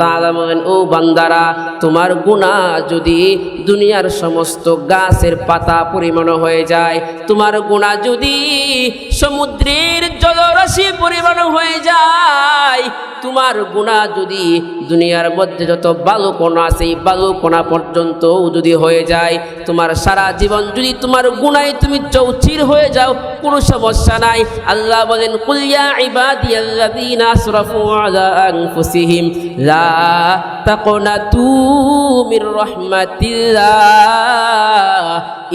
তাআলামেন ও বান্দারা, তোমার গুনাহ যদি দুনিয়ার সমস্ত গাছের পাতা পরিমাণ হয়ে যায়, তোমার গুনাহ যদি সমুদ্রের জলরাশি পরিমাণ হয়ে যায়, তোমার গুনাহ যদি দুনিয়ার মধ্যে যত বালুকণা আছে এই বালুকণা পর্যন্ত যদি হয়ে যায়, তোমার সারা জীবন যদি তোমার গুনাহে তুমি চৌচির হয়ে যাও, কোনো সমস্যা নাই। আল্লাহ বলেন, কুল ইয়া ইবাদিয়াল্লাযীনা আসরাফু আলা আনফুসিহিম লা তাকনাতু মির রাহমাতিল্লাহ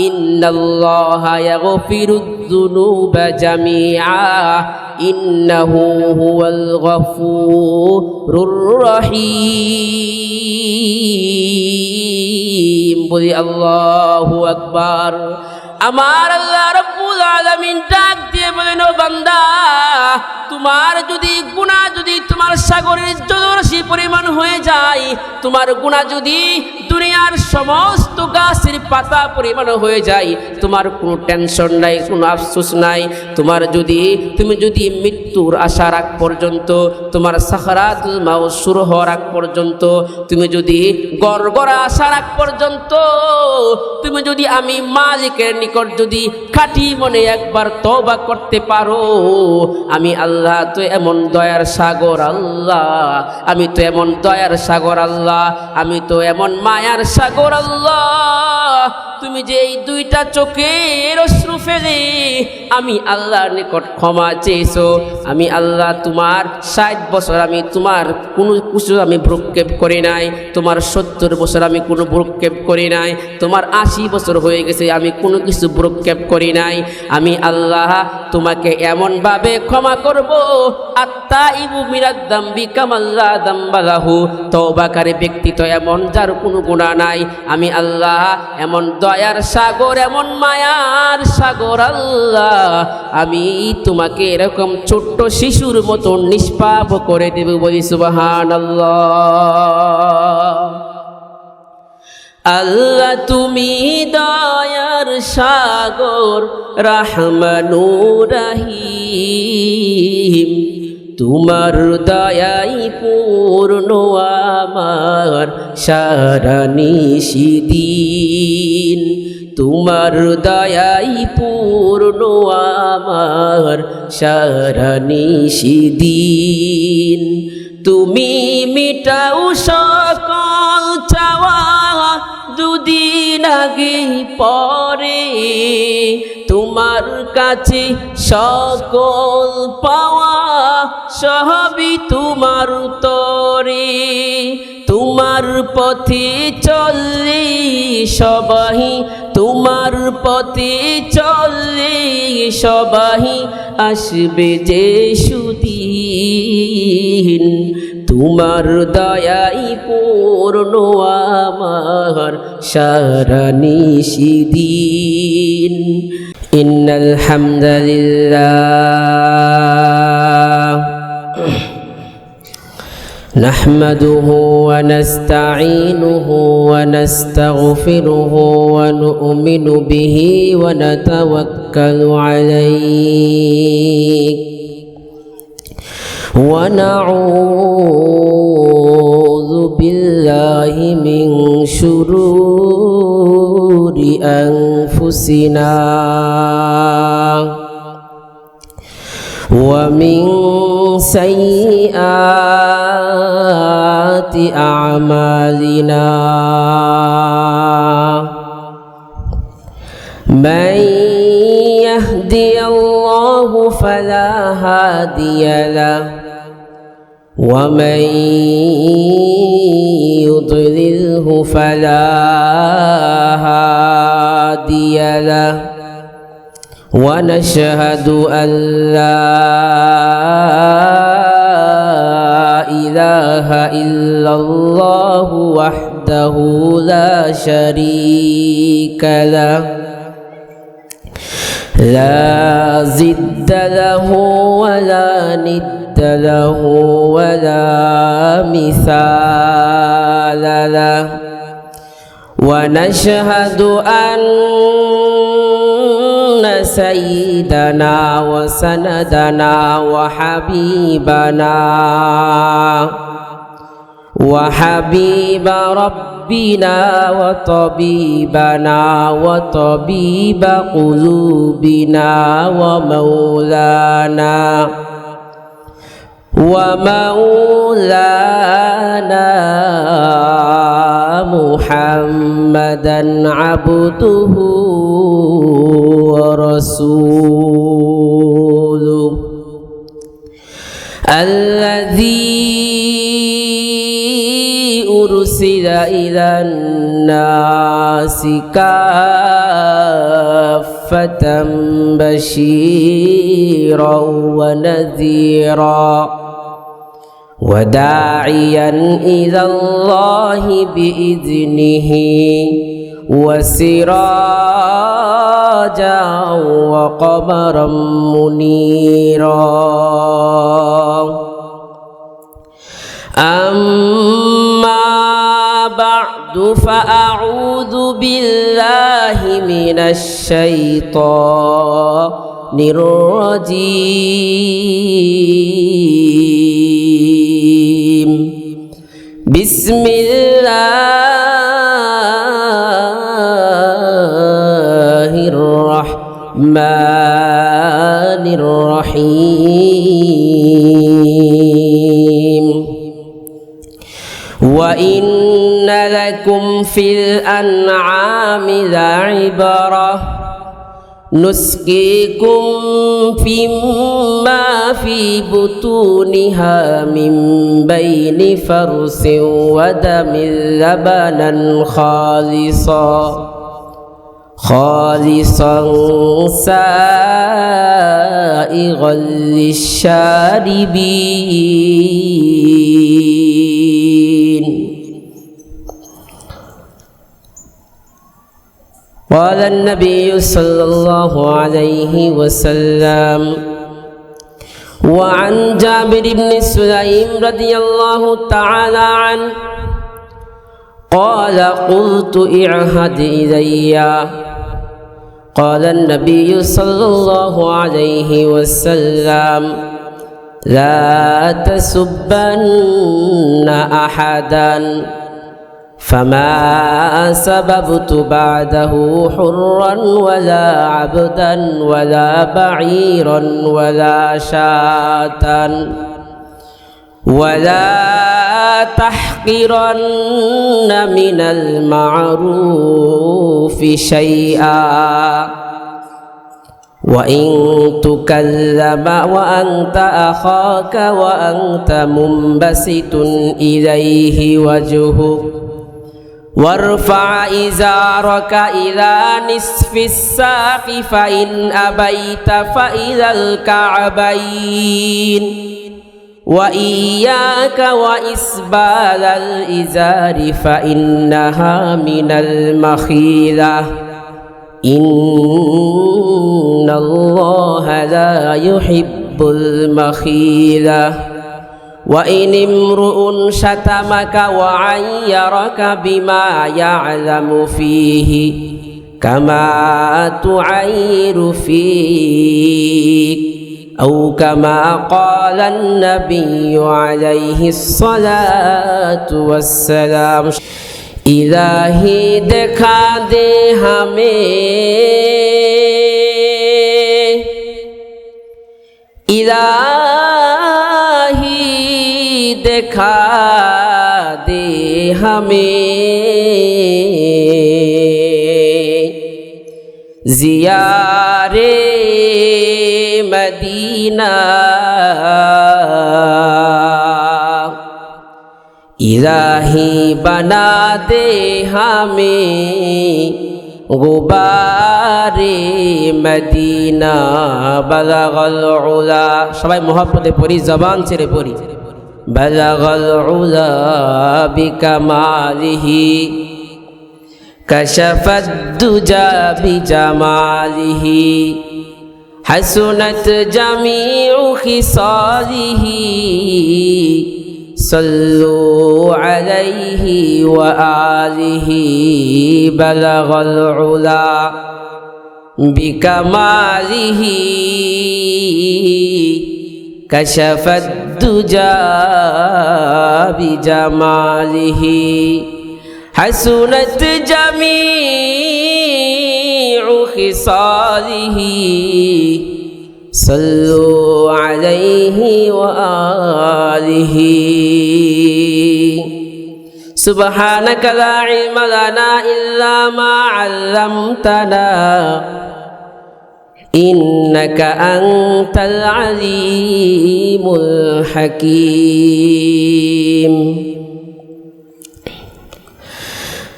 ইন্নাল্লাহা ইয়াগফিরুয যুনুবা জামিআ ইন্নাহু হুয়াল গফুরুর রহিম। বলি আল্লাহু আকবার। আমার আল্লাহ রাব্বুল আলামিন ডাক দিয়ে বলেন, ও বান্দা, তোমার যদি গুনাহ যদি তোমার সাগরের জলরাশি পরিমাণ হয়ে যায়, তোমার গুনাহ যদি দুনিয়ার সমস্ত গাছের পাতা পরিমাণ হয়ে যায়, তোমার কোনো টেনশন নাই, কোনো আফসোস নাই। তুমি যদি মৃত্যুর আসার আগ পর্যন্ত, তোমার সাকরাতুল মাউত শুরু হওয়ার আগ পর্যন্ত, তুমি যদি গড়গড়া আসার আগ পর্যন্ত, তুমি যদি আমি মালিকের নিকট যদি খাঁটি মনে একবার তওবা করতে পারো, আমি আল্লাহ তো এমন দয়ার সাগর আল্লাহ, আমি তো এমন দয়ার সাগর আল্লাহ, আমি তো এমন মায়ার সাগর আল্লাহ। তুমি যে এই দুইটা চোখের অশ্রু ফেলে আমি আল্লাহর নিকট ক্ষমা চেয়েছো, আমি আল্লাহ তোমার 60 বছর আমি তোমার কোনো কিছু আমি ভ্রুক্ষেপ করি নাই, তোমার 70 বছর আমি কোনো ভ্রুক্ষেপ করি নাই, তোমার 80 বছর হয়ে গেছে আমি কোনো কিছু ভ্রুক্ষেপ করি নাই। আমি আল্লাহ তোমাকে এমনভাবে ক্ষমা করব, আত্তাইবু মিনাদ যামবি কামাল্লা যামবালাহু, তওবাকারী ব্যক্তি তো এমন যার কোনো গুনাহ নাই। আমি আল্লাহ এমন দয়ার সাগর, এমন মায়ার সাগর আল্লাহ, আমি তোমাকে এরকম ছোট্ট শিশুর মতো নিষ্পাপ করে দেব। বলি সুবহানাল্লাহ। আল্লাহ তুমি দয়ার সাগর, রহমানুর রহিম, তোমার দয়াই পূর্ণ আমার সারা নিশিদিন, তোমার দয়াই পূর্ণ আমার সারা নিশিদিন। তুমি মিটাও সকল চাওয়া দুদিন আগে পরে, তোমার কাছে সকল পাওয়া সবই তোমার তরে। তোমার পথে চললে সবাই, তোমার পথে চললে সবাই আসবে যে সুদিন, তোমার দয়াই পূর্ণ আমার সারা নিশিদিন। ইন্নাল হামদালিল্লাহ নাহমাদুহু ওয়া নাস্তাঈনুহু ওয়া নাস্তাগফিরুহু ওয়া নু'মিনু বিহি ওয়া নাতাওয়াক্কালু আলাইহি ওয়া নাউযু বিল্লাহি মিন শুরুরি আনফুসিনা ওয়া মিন সাইয়্যাতি আ'মালিনা। মান ইয়াহদিয়াল্লাহু ফালা হাদিয়া লাহু ওয়া মান ইউদ্লিলহু ফালা হাদিয়া লাহু। ونشهد أن لا إله إلا الله وحده لا شريك له لا ضد له ولا ند له ولا مثال له. ونشهد أن سيدنا وسندنا وحبيبنا وحبيب ربنا وطبيبنا وطبيب قلوبنا ومولانا محمدا عبده ورسوله الذي أرسل إلى الناس كافة بشيرا ونذيرا وداعيا إلى الله بإذنه وسراجا وقمرا منيرا أما بعد فأعوذ بالله من الشيطان الرجيم بسم الله الرحمن الرحيم وإن لكم في الأنعام لعبرة نسقيكم مما في بطونها من بين فرث ودم لبنا خالصا سائغا للشاربين. قال النبي صلى الله عليه وسلم وعن جابر بن سليم رضي الله تعالى عنه قال قلت اعهد إلي قال النبي صلى الله عليه وسلم لا تسبن أحدا فما سببت بعده حرا ولا عبدا ولا بعيرا ولا شاة ولا تحقرن من المعروف شيئا وإن تكلم وأنت أخاك وأنت منبسط إليه وجهك وارفع إزارك إلى نصف الساق فإن أبيت فإلى الكعبين وإياك وإسبال الإزار فإنها من المخيلة إن الله لا يحب المخيلة وإن امرؤ شتمك وعيرك بما يعلم فيه كما تعير فيك أو كما قال النبي عليه الصلاة والسلام इलाही दिखा दे हमें इलाही दिखा दे हमें ज़ियारे मदीना इलाही बना दे हमें गुबारे मदीना बलगल उला सबाई मोहब्बते पढ़ी जबान से पढ़ी बलगल उला बिकमालिही कशफत दुजा बिजमालिही हसनत जमीउ खिसालिही सल्लु अलैहि व आलिहि बलगल उला बिकमालिहि كشف الدجى بجماله حسنت جميع خصاله صلوا عليه وآله سبحانك لا علم لنا إلا ما علمتنا إنك أنت العليم الحكيم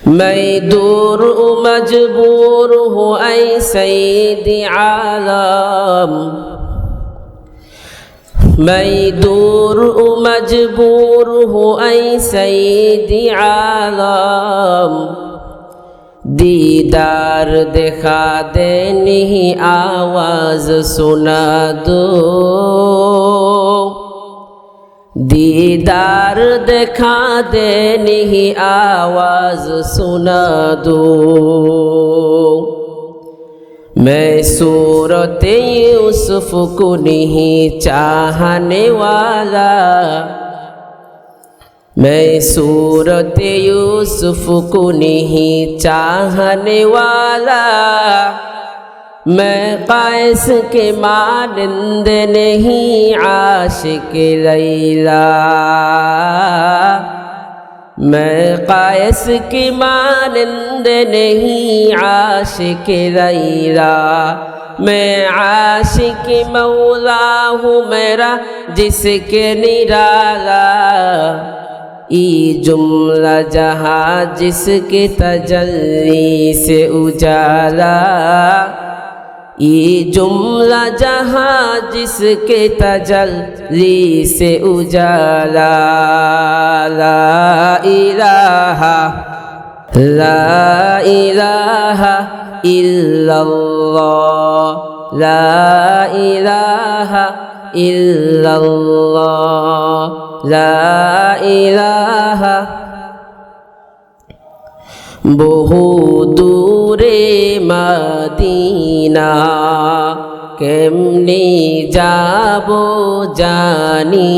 ميدور مجبوره أي سيد عالم ميدور مجبوره أي سيد عالم दीदार दिखा दे नहीं आवाज सुना दो दीदार दिखा दे नहीं आवाज सुना दो मैं सूरत यूसुफ को नहीं चाहने वाला मैं सूरत यूसुफ को नहीं चाहने वाला मैं कैस के मानंद नहीं आशिक लैला मैं कैस के मानंद नहीं आशिक लैला मैं आशिक मौला हूँ मेरा जिसके निराला ई जुमला जहाँ जिसके तजल्ली से उजाला ई जुमला जहाँ जिसके तजल्ली से उजाला ला इलाहा इल्लल्लाह ला इलाहा इल्लल्लाह ला इलाहा বহু দূরে মদিনা কেমনে যাব জানি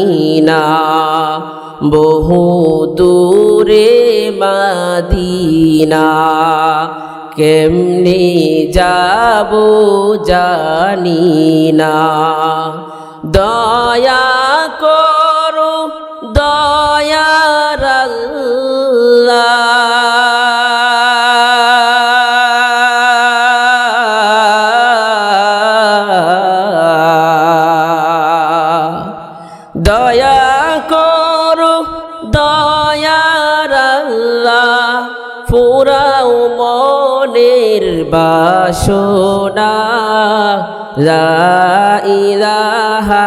না বহু দূরে মদিনা কেমনে যাব জানি না দয়া করো দয়ার আল্লাহ দয়া করো দয়ার আল্লাহ ফুরাও মনের বাসনা লা ইলাহা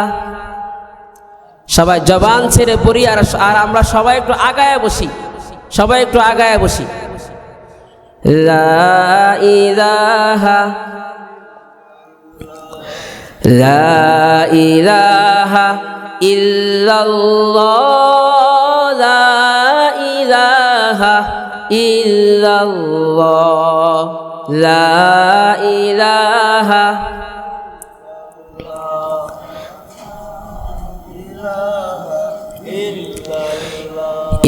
সবাই জবান ছেড়ে পড়ি আর আমরা সবাই একটু আগায় বসি সবাই একটু আগায় বসি লা ইলাহা লা ইলাহা ইল্লাল্লাহ লা ইলাহা ইল্লাল্লাহ লা ইলাহা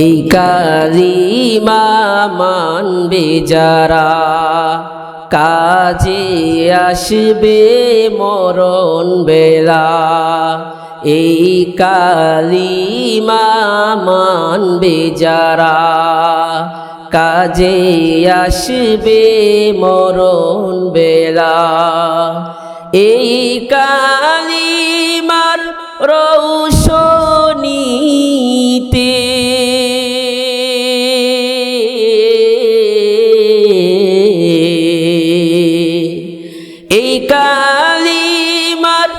এই কালিমা মানবে যারা কাজে আসবে মরণ বেলা এই কালিমা মানবে যারা কাজে আসবে মরণ বেলা এই কালিমার রৌশনীতে এই কালিমার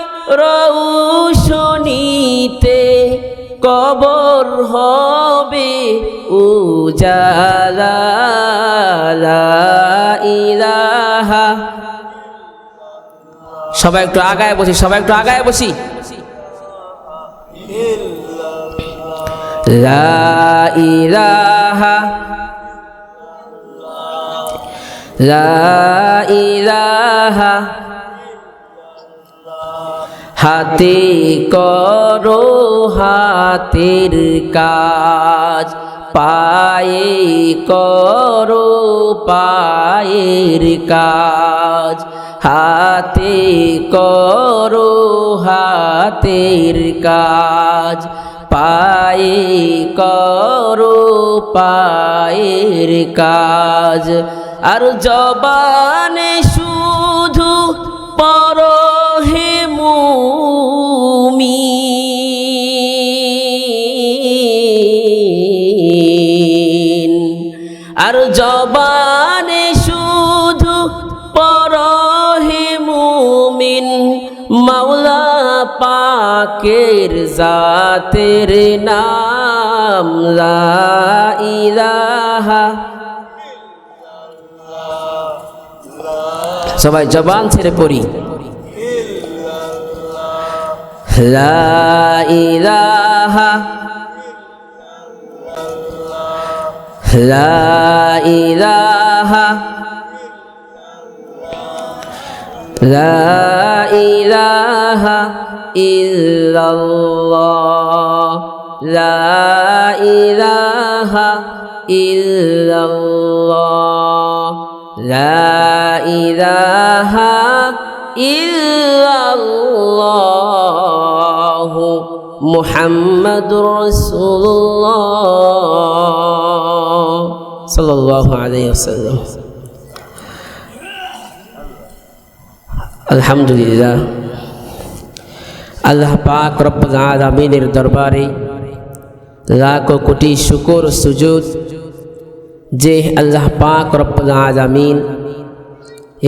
রৌশনীতে কবর হবে উজালা লা ইলাহা সবাই একটু আগায় বসি সবাই একটু আগায় বসি লা ইলাহা লা ইলাহা হাতে করো হাতের কাজ, পায়ে করো পায়ের কাজ। হাতে করো হাতের কাজ, পায়ে করো পায়ের কাজ। আর জবানে শুধু পড়ো হে মুমিন, আর জবানে শুধু পড়ো হে মুমিন। মাওলা পাকের জাতের নাম লা ইলাহা। সবাই জবান ছেড়ে পড়ি, লা ইলাহা লা ইলাহা লা ইলাহা ইল্লাল্লাহ, লা ইলাহা ইল্লাল্লাহ, লা ইলাহা ইল্লাল্লাহ মুহাম্মাদুর রাসূলুল্লাহ সাল্লাল্লাহু আলাইহি ওয়াসাল্লাম। আলহামদুলিল্লাহ, আল্লাহ পাক রব্বুল আলামিনের দরবারে লাখো কোটি শুকর সুজুদ যে আল্লাহ পাক রব্বুল আলামিন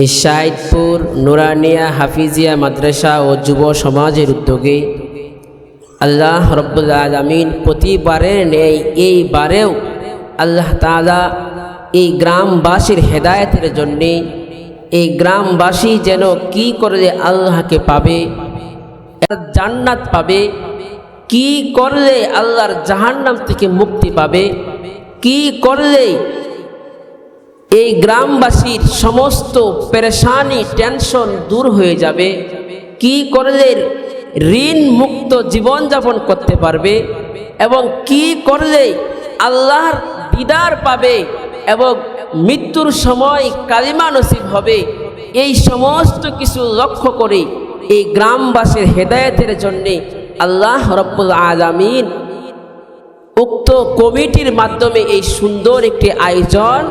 এই সাইদপুর নুরানিয়া হাফিজিয়া মাদ্রাসা ও যুব সমাজের উদ্যোগে আল্লাহ রব্বুল আলামিন প্রতিবারের নেই এইবারেও আল্লাহ তাআলা এই গ্রামবাসীর হেদায়েতের জন্যে, এই গ্রামবাসী যেন কি করলে আল্লাহকে পাবে, জান্নাত পাবে, কি করলে আল্লাহর জাহান্নাম থেকে মুক্তি পাবে, কি করলে এই গ্রামবাসীর সমস্ত পেরেশানি টেনশন দূর হয়ে যাবে, কি করলে ঋণ মুক্ত জীবনযাপন করতে পারবে, এবং কি করলে আল্লাহর দিদার পাবে এবং মৃত্যুর সময় কালিমা নসিব হবে, এই সমস্ত কিছু লক্ষ্য করে এই গ্রামবাসীর হেদায়েতের জন্যে আল্লাহ রব্বুল আলামিন উক্ত কমিটির মাধ্যমে এই সুন্দর একটি আয়োজন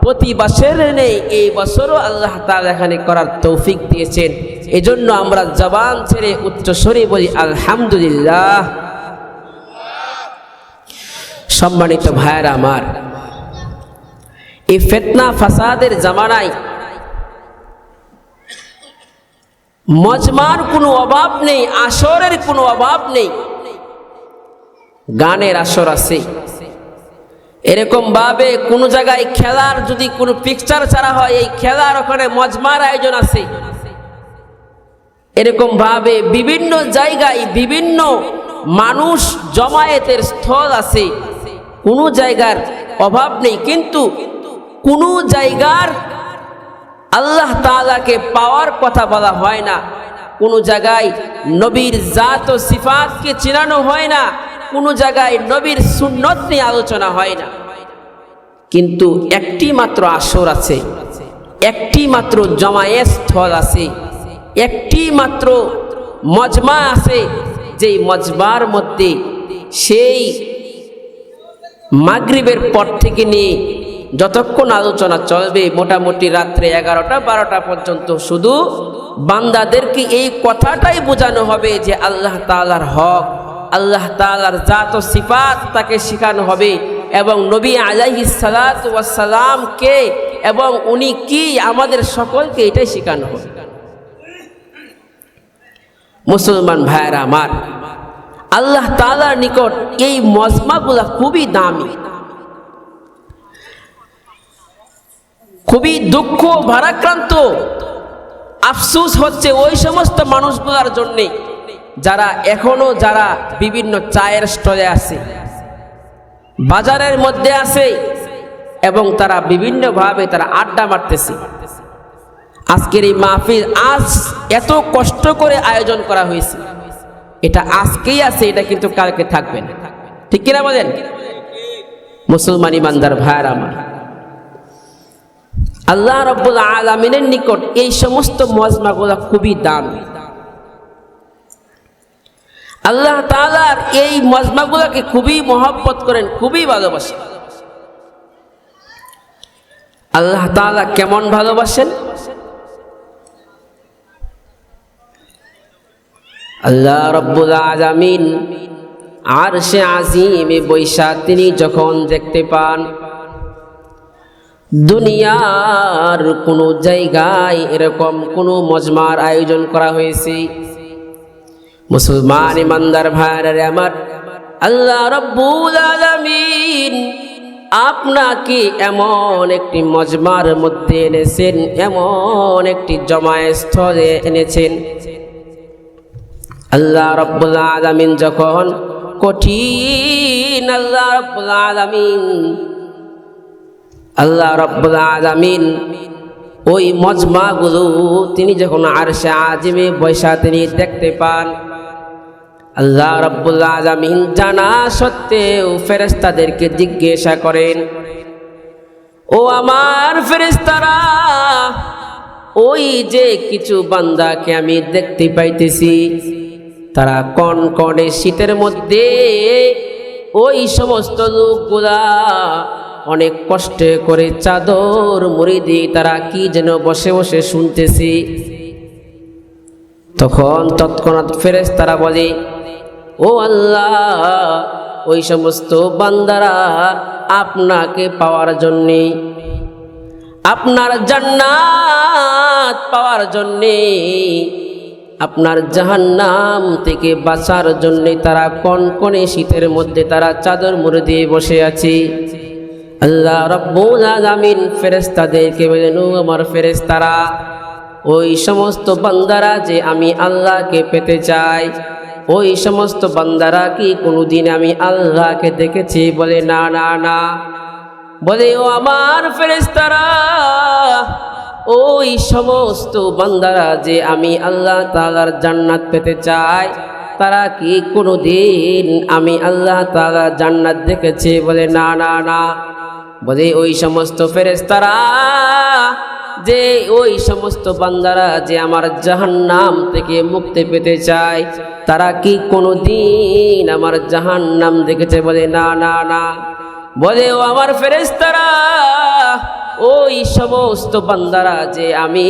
প্রতি বছরের নেই এই বছরও আল্লাহ তাআলা এখানে করার তৌফিক দিয়েছেন। এজন্য আমরা জবান ছেড়ে উচ্চস্বরে বলি আলহামদুলিল্লাহ। সম্মানিত ভাইয়েরা আমার, এই ফিতনা ফাসাদের জামানায় মজমার কোনো অভাব নেই, আসরের কোনো অভাব নেই। গানের আসর আছে, এরকম ভাবে কোনো জায়গায় খেলার যদি কোনো পিকচার ছাড়া হয় এই খেলার ওখানে মজমার আয়োজন আছে। এরকম ভাবে বিভিন্ন জায়গায় বিভিন্ন মানুষ জমায়েতের স্থল আছে, কোনো জায়গার অভাব নেই। কিন্তু কোনো জায়গার আল্লাহ তাআলাকে পাওয়ার কথা বলা হয় না, কোনো জায়গায় নবীর জাত ও সিফাতকে চিনানো হয় না, কোনো জায়গায় নবীর সুন্নত নিয়ে আলোচনা হয় না। কিন্তু একটি মাত্র আসর আছে, একটি মাত্র জমায়েত স্থল আছে, একটি মাত্র মজমা আছে, যেই মজমার মধ্যে সেই মাগরিবের পর থেকে নিয়ে যতক্ষণ আলোচনা চলবে মোটামুটি রাত্রে 11টা-12টা পর্যন্ত শুধু বান্দাদেরকে এই কথাটাই বোঝানো হবে যে আল্লাহ তাআলার হক, আল্লাহ তাআলার জাত ও সিফাত তাকে শেখানো হবে, এবং নবী আলাইহিস সালাতু ওয়াস সালাম কে এবং উনি কি আমাদের সকলকে এটাই শেখানো হবে। মুসলমান ভাইয়েরা আমার, আল্লাহ তাআলার নিকট এই মজমাগুলা খুবই দামি, খুবই দুঃখ ভারাক্রান্ত। আফসোস হচ্ছে ওই সমস্ত মানুষগুলোর জন্য যারা এখনো বিভিন্ন চায়ের স্টলে আছে, বাজারের মধ্যে আছে, এবং তারা বিভিন্নভাবে তারা আড্ডা মারতেছে। আজকের এই মাহফিল আজ এত কষ্ট করে আয়োজন করা হয়েছে, এটা আজকেই আছে, এটা কিন্তু কালকে থাকবে না। ঠিক কিনা বলেন? মুসলমান ইমানদার ভাইয়ের আমার, আল্লাহ রাব্বুল আলামিনের নিকট এই সমস্ত মজমাগুলো খুবই দামি। আল্লাহ তাআলার এই মজমাগুলোকে খুবই মহব্বত করেন, খুবই ভালোবাসেন। আল্লাহ তাআলা কেমন ভালোবাসেন? আল্লাহ রাব্বুল আলামিন আরশে আজিমে বৈশা তিনি যখন দেখতে পান দুনিয়ার কোনো জায়গায় এরকম কোনো মজমার আয়োজন করা হয়েছে, মুসলমান ইমানদার ভাইরা আমার, আল্লাহ রাব্বুল আলামিন আপনাকে এমন একটি মজমার মধ্যে এনেছেন, এমন একটি জমায়েত স্থলে এনেছেন। আল্লাহ রাব্বুল আলামিন যখন কঠিন আল্লাহ রাব্বুল আলামিন ওই মজমাগুলো তিনি যখন আরশে আজিমে বৈশা তিনি দেখতে পান, আল্লাহ রাব্বুল আলামিন জানা সত্ত্বেও ফেরেশতাদেরকে জিজ্ঞাসা করেন, ও আমার ফেরেশতারা, ওই যে কিছু বান্দাকে আমি দেখতে পাইতেছি তারা কনকনে শীতের মধ্যে ওই সমস্ত লোকগুলা অনেক কষ্টে করে চাদর মুড়ি দিয়ে তারা কি যেন বসে বসে শুনতেছি। তখন তৎক্ষণাৎ ফেরেশতারা বলে, ও আল্লাহ, ওই সমস্ত বান্দারা আপনাকে পাওয়ার জন্যে, আপনার জান্নাত পাওয়ার জন্যে, আপনার জাহান্নাম থেকে বাঁচার জন্যে তারা কনকনে শীতের মধ্যে তারা চাদর মুড়ি দিয়ে বসে আছে। আল্লাহ রাব্বুল আলামিন ফেরেশতাদেরকে বলেন, ও আমার ফেরেশতারা, ওই সমস্ত বান্দারা যে আমি আল্লাহকে পেতে চাই, ওই সমস্ত বান্দারা কি কোনোদিন আমি আল্লাহকে দেখেছি? বলে না না না। বলে, ও আমার ফেরেশতারা, ওই সমস্ত বান্দারা যে আমি আল্লাহ তাআলার জান্নাত পেতে চাই, তারা কি কোনোদিন আমি আল্লাহ তাআলার জান্নাত দেখেছে? বলে না না না। বলে, ওই সমস্ত ফেরেশতারা যে ওই সমস্ত বান্দারা যে আমার জাহান্নাম থেকে মুক্তি পেতে চায়, তারা কি কোনোদিন আমার জাহান্নাম দেখেছে? বলে না না না। বলে, ও আমার ফেরেশতারা, ওই সমস্ত বান্দারা যে আমি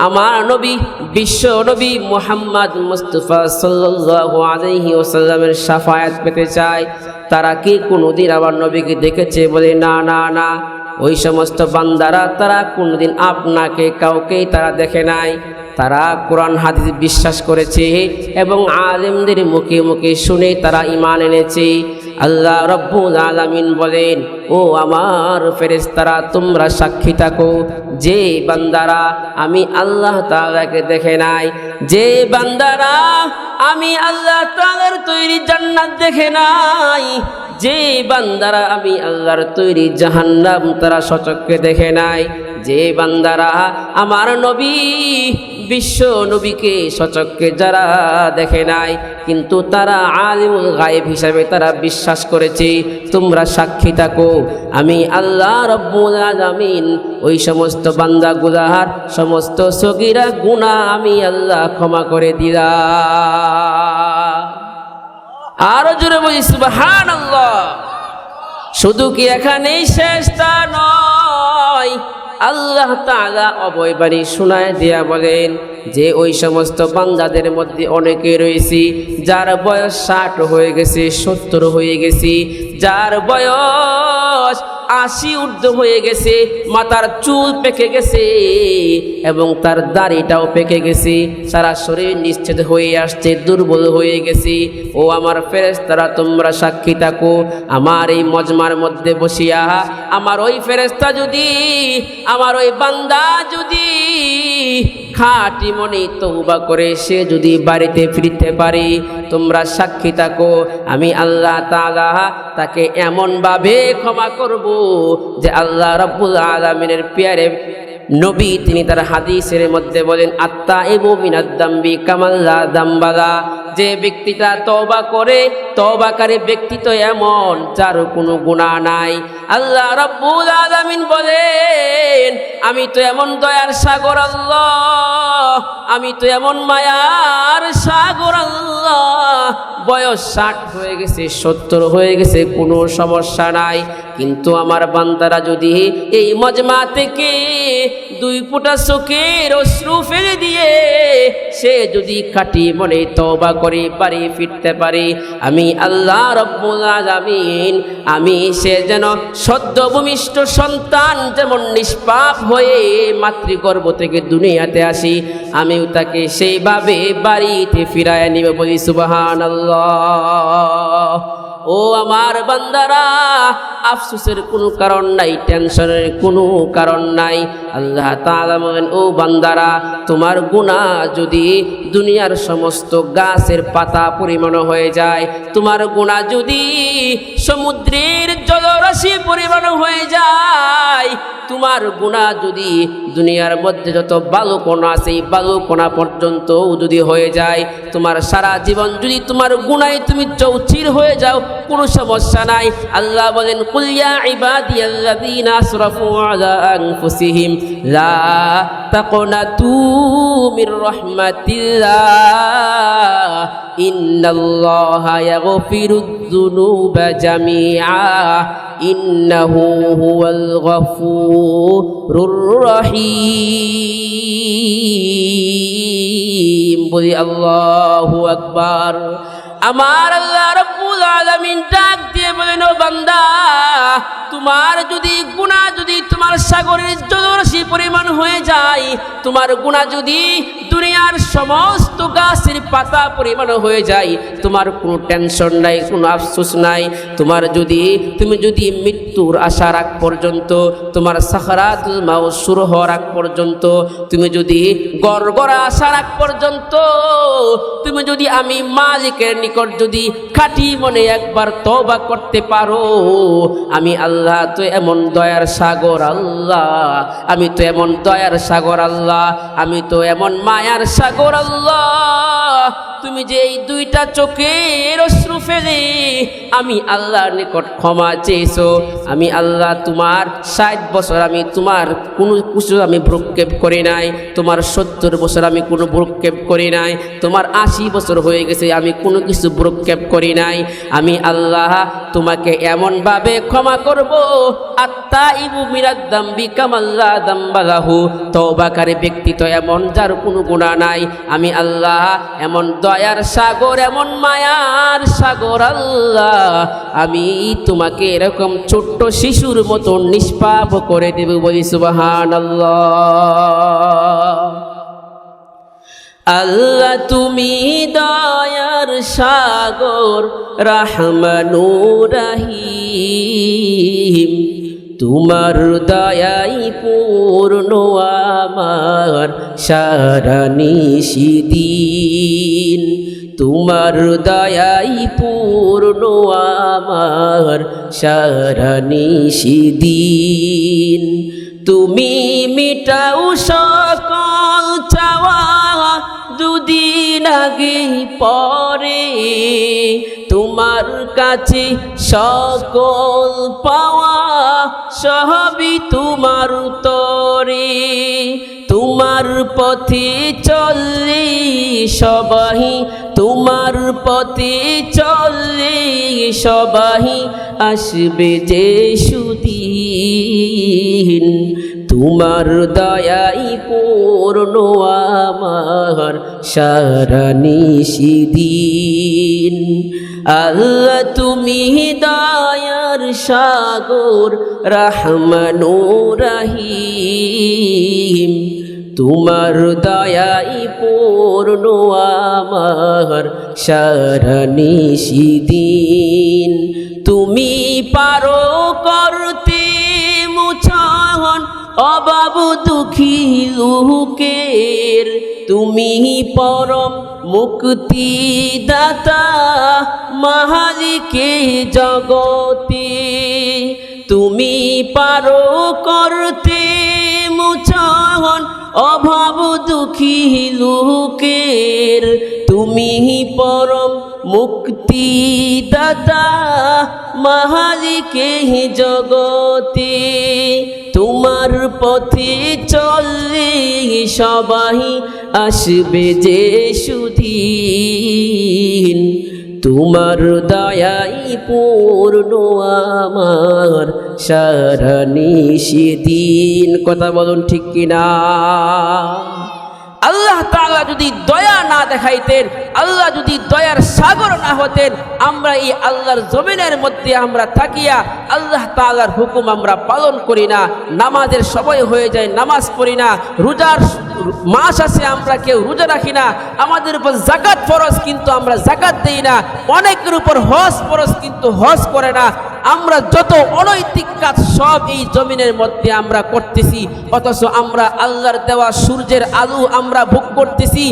আমার নবী বিশ্ব নবী মুহাম্মদ মুস্তাফা সাল্লাল্লাহু আলাইহি ওয়াসাল্লামের শাফায়াত পেতে চায়, তারা কি কোনোদিন আমার নবীকে দেখেছে? বলে না না না। ওই সমস্ত বান্দারা তারা কোনোদিন আপনাকে কাউকেই তারা দেখে নাই, তারা কোরআন হাদিস বিশ্বাস করেছে এবং আলেমদের মুখে মুখে শুনে তারা ঈমান এনেছে। আল্লাহ রাব্বুল আলামিন বলেন, ও আমার ফেরেশতারা, তোমরা সাক্ষী থাকো, যে বান্দারা আমি আল্লাহ তাআলাকে দেখে নাই, যে বান্দারা আমি আল্লাহ তাআলার তৈরি জান্নাত দেখে নাই, যে বান্দারা আমি আল্লাহর তৈরি জাহান্নাম তারা সচক্ষে দেখে নাই, যে বান্দারা আমার নবী বিশ্ব নবীকে সচক্ষে যারা দেখে নাই কিন্তু তারা আলিমুল গায়েব হিসাবে তারা বিশ্বাস করেছে, তোমরা সাক্ষী থাকো, আমি আল্লাহ রাব্বুল আলামিন ওই সমস্ত বান্দাগুলার সমস্ত সগীরা গুনাহ আমি আল্লাহ ক্ষমা করে দিলাম। আরো জোরে বলি সুবহানাল্লাহ। শুধু কি এখানেই শেষ তা নয়, আল্লাহ তাআলা অভয় বাণী শোনায় দিয়া বলেন যে ওই সমস্ত বান্দাদের মধ্যে অনেকে রয়েছে যার বয়স 60 হয়ে গেছে, 70 হয়ে গেছে, যার বয়স 80 ঊর্ধ্ব হয়ে গেছে, মাথার চুল পেকে গেছে এবং তার দাড়িটাও পেকে গেছে, সারা শরীর নিশ্চিত হয়ে আসছে, দুর্বল হয়ে গেছে। ও আমার ফেরেশতারা, তোমরা সাক্ষী থাকো, আমার এই মজমার মধ্যে বসিয়া আমার ওই ফেরেশতা যদি, আমার ওই বান্দা যদি খাঁটি মনে তওবা করে সে যদি বাড়িতে ফিরতে পারে, তোমরা সাক্ষী থাকো, আমি আল্লাহ তাআলা তাকে এমন ভাবে ক্ষমা করব যে আল্লাহ রাব্বুল আলামিনের নবী তিনি তার হাদিসের মধ্যে বলেন আত্তাইবু মিনাদ দামবি কামাল লা দামবালা, যে ব্যক্তিটা তওবা করে, তওবাকারী ব্যক্তি তো এমন যার কোনো গুনাহ নাই। আল্লাহ রাব্বুল আলামিন বলেন আমি তো এমন দয়ার সাগর আল্লাহ, আমি তো এমন মায়ার সাগর আল্লাহ। বয়স 60 হয়ে গেছে, 70 হয়ে গেছে, কোনো সমস্যা নাই, কিন্তু আমার বান্দারা যদি এই মজমা থেকে 2 ফোঁটা চোখের অশ্রু ফেলে দিয়ে সে যদি খাঁটি মনে তওবা করে বাড়ি ফিরতে পারে, আমি আল্লাহ রাব্বুল আলামিন আমি সে যেন সদ্য ভূমিষ্ঠ সন্তান যেমন নিষ্পাপ হয়ে মাতৃগর্ভ থেকে দুনিয়াতে আসি, আমিও তাকে সেইভাবে বাড়িতে ফিরায় নিবে। বলি সুবহানাল্লাহ। ও আমার বান্দারা, আফসোসের কোনো কারণ নাই, টেনশনের কোনো কারণ নাই। আল্লাহ তাআলা বলেন ও বান্দারা, তোমার গুনাহ যদি দুনিয়ার সমস্ত গাছের পাতা পরিমাণ হয়ে যায়, তোমার গুনাহ যদি সমুদ্রের জলরাশি পরিমাণ হয়ে যায়, তোমার গুনাহ যদি দুনিয়ার মধ্যে যত বালুকণা আছে এই বালুকণা পর্যন্ত যদি হয়ে যায়, তোমার সারা জীবন যদি তোমার গুনাহে তুমি চৌচির হয়ে যাও, কোনো সমস্যা নাই। আল্লাহ বলেন কুল ইয়া ইবাদিয়াল্লাযীনা আসরাফু আলা আনফুসিহিম লা তাকনাতু মির রাহমাতিল্লাহ ইন্নাল্লাহা ইয়াগফিরুয যুনুবা জামিআ ইন্নাহু হুয়াল গফুরুর রহিম। বলি আল্লাহু আকবার। আমার আল্লাহ রাব্বুল আলামিন ডাক দিয়ে বলেন ও বান্দা, তোমার যদি গুনাহ যদি তোমার সাগরের জলরাশি পরিমাণ হয়ে যায়, তোমার গুনাহ যদি দুনিয়ার সমস্ত গাছের পাতা পরিমাণ হয়ে যায়, তোমার কোনো টেনশন নাই, কোনো আফসোস নাই। তুমি যদি মৃত্যুর আসার আগ পর্যন্ত, তোমার সাকরাতুল মাউত শুরু হওয়ার আগ পর্যন্ত, তুমি যদি গড়গড়া আসার আগ পর্যন্ত, তুমি যদি আমি মালিকের নিকট যদি খাঁটি মনে একবার তওবা করতে পারো, আমি আল্লাহ তো এমন দয়ার সাগর আল্লাহ, আমি তো এমন দয়ার সাগর আল্লাহ, আমি তো এমন মায়ার সাগর আল্লাহ। তুমি যে এই 2টা চোখের অশ্রু ফেলে আমি আল্লাহর নিকট ক্ষমা চেয়েছো, আমি আল্লাহ তোমার 60 বছর আমি তোমার কোনো কিছু আমি ভ্রুক্ষেপ করি নাই, তোমার 70 বছর আমি কোনো ভ্রুক্ষেপ করি নাই, তোমার 80 বছর হয়ে গেছে আমি কোনো কিছু ভ্রুক্ষেপ করি নাই, আমি আল্লাহ তোমাকে এমনভাবে ক্ষমা করব। আত্তাইবু মিনাদ দামবি কামাল লা দামবালাহু, তওবাকারী ব্যক্তি তো এমন যার কোনো গুনাহ নাই, আমি আল্লাহ এমন দয়ার সাগর, এমন মায়ার সাগর আল্লাহ, আমি তোমাকে এরকম ছোট্ট শিশুর মতো নিষ্পাপ করে দেব। বলি সুবহানাল্লাহ। আল্লাহ তুমি দয়ার সাগর রহমানুর রহিম, তোমার দয়াই পূর্ণ আমার সারা নিশিদিন, তোমার দয়াই পূর্ণ আমার সারা নিশিদিন। তুমি মিটাও সকল চাওয়া দুদিন আগে পরে, তোমার কাছে সকল পাওয়া সবই তোমার তরে, তোমার পথে চললে সবাই, তোমার পথে চললে সবাই আসবে যে সুদিন, তোমার দয়াই পূর্ণ আমার সারা নিশিদিন। আল্লাহ তুমি দয়ার সাগর রহমানুর রহিম, তোমার দয়াই পূর্ণ আমার সারা নিশিদিন। তুমি পারো করতে মুছন অভাব দুঃখী লোকের, তুমি পরম মুক্তিদাতা মালিকে জগতে, তুমি পারো করতে মুছন সহন অভাব দুঃখী লোকের, তুমি পরম মুক্তিদাতা মালিকে জগতে। তোমার পথে চললে সবাই আসবে যে সুদিন, তোমার দয়াই পূর্ণ আমার সারা নিশিদিন। কথা বলুন ঠিক কিনা? আল্লাহ তাআলা যদি দয়া না দেখাইতেন, আল্লাহ যদি দয়ার সাগর না হতেন, আমরা এই আল্লাহর জমিনের মধ্যে আমরা থাকিয়া আল্লাহ তাআলার হুকুম আমরা পালন করি না, নামাজের সময় হয়ে যায় নামাজ পড়ি না, রোজার মাস আছে আমরা কেউ রোজা রাখি না, আমাদের উপর যাকাত ফরজ কিন্তু আমরা যাকাত দেই না, অনেকের উপর হজ ফরজ কিন্তু হজ করে না। আমরা যত অনৈতিক কাজ সব এই জমিনের মধ্যে আমরা করতেছি, অথচ আমরা আল্লাহর দেওয়া সূর্যের আলো আমরা ভোগ করতেছি,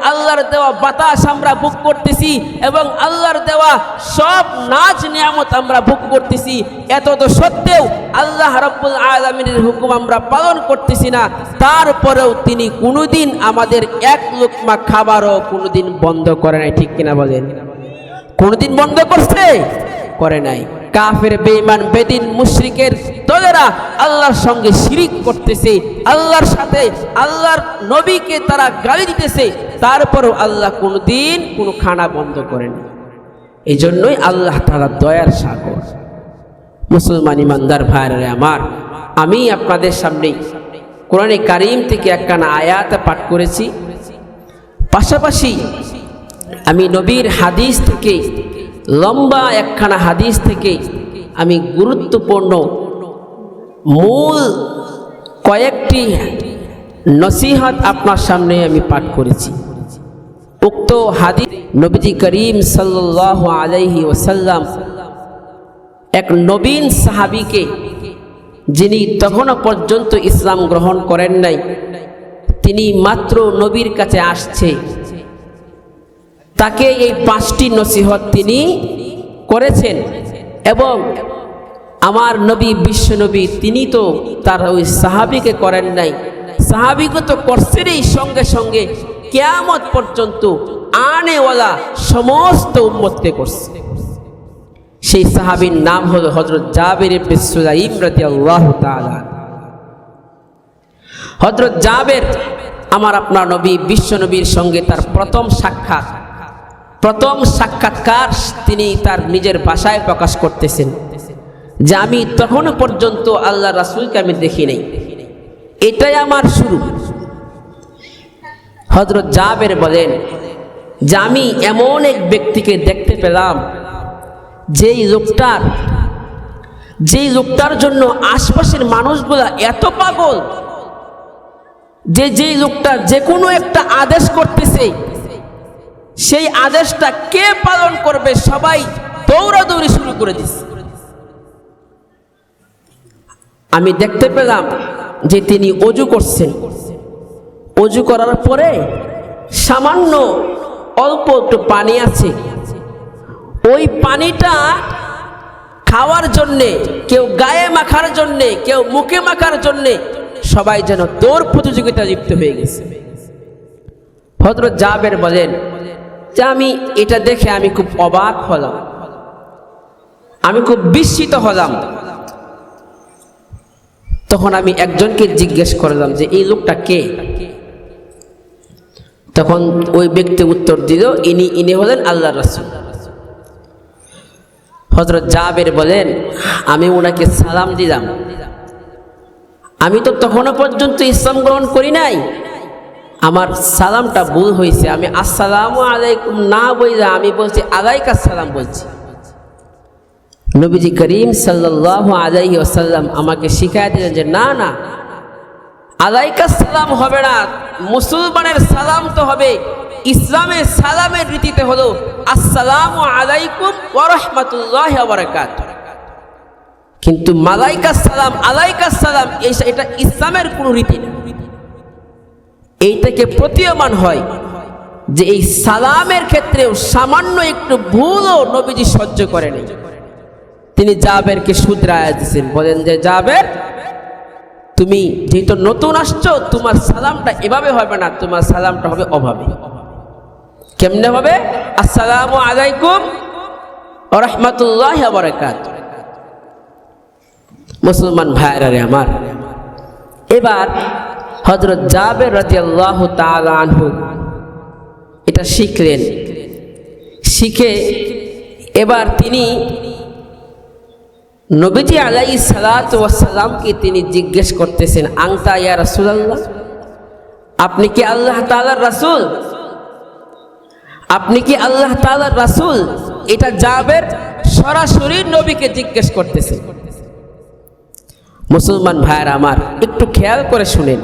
আল্লাহর দেওয়া বাতাস আমরা ভোগ করতেছি, এবং আল্লাহর দেওয়া সব নাজ নিয়ামত আমরা ভোগ করতেছি। এত তো সত্ত্বেও আল্লাহ রাব্বুল আলামিনের হুকুম আমরা পালন করতেছি না। তারপরেও তিনি কোনোদিন আমাদের এক লোকমা খাবারও কোনোদিন বন্ধ করে নাই। ঠিক কিনা বলেন? কোনোদিন বন্ধ করছে? করে নাই। কাফের বেঈমান বেদিন মুশরিকের দলেরা আল্লাহর সঙ্গে শিরিক করতেছে, আল্লাহর সাথে আল্লাহর নবীকে তারা গালি দিতেছে, তারপরও আল্লাহ কোনোদিন কোনো খানা বন্ধ করেন। এই জন্যই আল্লাহ তাআলা দয়ার সাগর। মুসলমান ইমানদার ভাইরা আমার, আমি আপনাদের সামনে কোরআনে কারীম থেকে একখানা আয়াত পাঠ করেছি, পাশাপাশি আমি নবীর হাদিস থেকে লম্বা একখানা হাদিস থেকে আমি গুরুত্বপূর্ণ মূল কয়েকটি নসিহত আপনার সামনে আমি পাঠ করেছি। উক্ত হাদিস নবীজি করিম সাল্লাল্লাহু আলাইহি ওয়াসাল্লাম এক নবীন সাহাবীকে, যিনি তখনও পর্যন্ত ইসলাম গ্রহণ করেন নাই, তিনি মাত্র নবীর কাছে আসছে, তাকে এই 5টি নসিহত তিনি করেছেন। এবং আমার নবী বিশ্ব নবী তিনি তো তার ওই সাহাবীকে করেন নাই, সাহাবীকে তো করছেনই, সঙ্গে সঙ্গে কিয়ামত পর্যন্ত আনেওয়ালা সমস্ত উম্মতকে করছে। সেই সাহাবীর নাম হলো হযরত জাবির ইবনে সুলাইম রাদিয়াল্লাহু তাআলা। হযরত জাবির আমার আপনার নবী বিশ্ব নবীর সঙ্গে তার প্রথম সাক্ষাৎকার তিনি তার নিজের ভাষায় প্রকাশ করতেছেন যে আমি তখনও পর্যন্ত আল্লাহ রাসূলকে আমি দেখি নাই, এটাই আমার শুরু। হযরত জাবির বলেন যে আমি এমন এক ব্যক্তিকে দেখতে পেলাম যেই লোকটার জন্য আশপাশের মানুষগুলা এত পাগল যে যেই লোকটা যে কোনো একটা আদেশ করতেছে, সেই আদেশটা কে পালন করবে সবাই দৌড়াদৌড়ি শুরু করে দিচ্ছে। আমি দেখতে পেলাম যে তিনি ওযু করছেন, ওযু করার পরে সামান্য অল্প একটু পানি আছে, ওই পানিটা খাওয়ার জন্যে, কেউ গায়ে মাখার জন্যে, কেউ মুখে মাখার জন্যে সবাই যেন দৌড় প্রতিযোগিতা লিপ্ত হয়ে গেছে। হযরত জাবির বলেন যে আমি এটা দেখে আমি খুব অবাক হলাম, আমি খুব বিস্মিত হলাম। তখন আমি একজনকে জিজ্ঞেস করলাম যে এই লোকটা কে? তখন ওই ব্যক্তি উত্তর দিল ইনি হলেন আল্লাহর রাসূল। হযরত জাবির বলেন আমি ওনাকে সালাম দিলাম, আমি তো তখনও পর্যন্ত ইসলাম গ্রহণ করি নাই, আমার সালামটা ভুল হয়েছে, আমি আসসালামু আলাইকুম না বইলা আমি বলছি আলাইকাস সালাম বলছি। নবীজি করিম সাল্লাল্লাহু আলাইহি ওয়াসাল্লাম আমাকে শিখাই দিলেন যে না না, আলাইকাস সালাম হবে না, মুসলমানের সালাম তো হবে, ইসলামের সালামের রীতিতে হলো আসসালামু আলাইকুম ওয়া রাহমাতুল্লাহি ওয়া বারাকাতুহু। কিন্তু মালাইকাস সালাম, আলাইকাস সালাম এটা ইসলামের কোনো রীতি না। এইটাকে প্রতীয়মান হয় যে এই সালামের ক্ষেত্রেও সামান্য একটু ভুলও নবীজি সহ্য করেনি। তিনি জাবেরকে শুধরায়া দিয়েছেন, বলেন যে জাবের তুমি যেহেতু নতুন আসছো, তোমার সালামটা এভাবে হবে না, তোমার সালামটা হবে অভাবে। কেমনে হবে? আসসালামু আলাইকুম ওয়া রাহমাতুল্লাহি ওয়া বারাকাতুহু। মুসলমান ভাইরা রে আমার, এবার হযরত জাবের রাদিয়াল্লাহু তাআলা আনহু এটা শিখলেন। শিখে এবার তিনি নবীজি আলাইহিস সালাতু ওয়াস সালামকে তিনি জিজ্ঞেস করতেছেন, আনতা ইয়া রাসূলুল্লাহ, আপনি কি আল্লাহ তাআলার রাসূল? আপনি কি আল্লাহ তাআলার রাসূল? এটা জাবের সরাসরি নবীকে জিজ্ঞেস করতেছে। মুসলমান ভাইরা আমার, একটু খেয়াল করে শুনেন।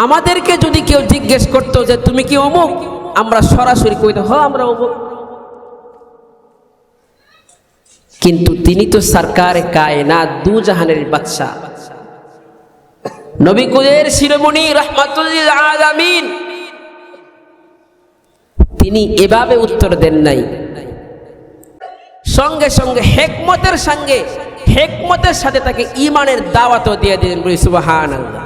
আমাদেরকে যদি কেউ জিজ্ঞেস করতো যে তুমি কি অমুক, আমরা সরাসরি কইতে হ আমরা অমুক। কিন্তু তিনি তো সরকারে কায়নাত, দু জাহানের বাদশা, নবী কুলের শিরোমণি, রাহমাতুল লিল আলামিন। তিনি এভাবে উত্তর দেন নাই, সঙ্গে সঙ্গে হেকমতের সাথে তাকে ঈমানের দাওয়াতও দিয়ে দিলেন। বলি সুবহানাল্লাহ।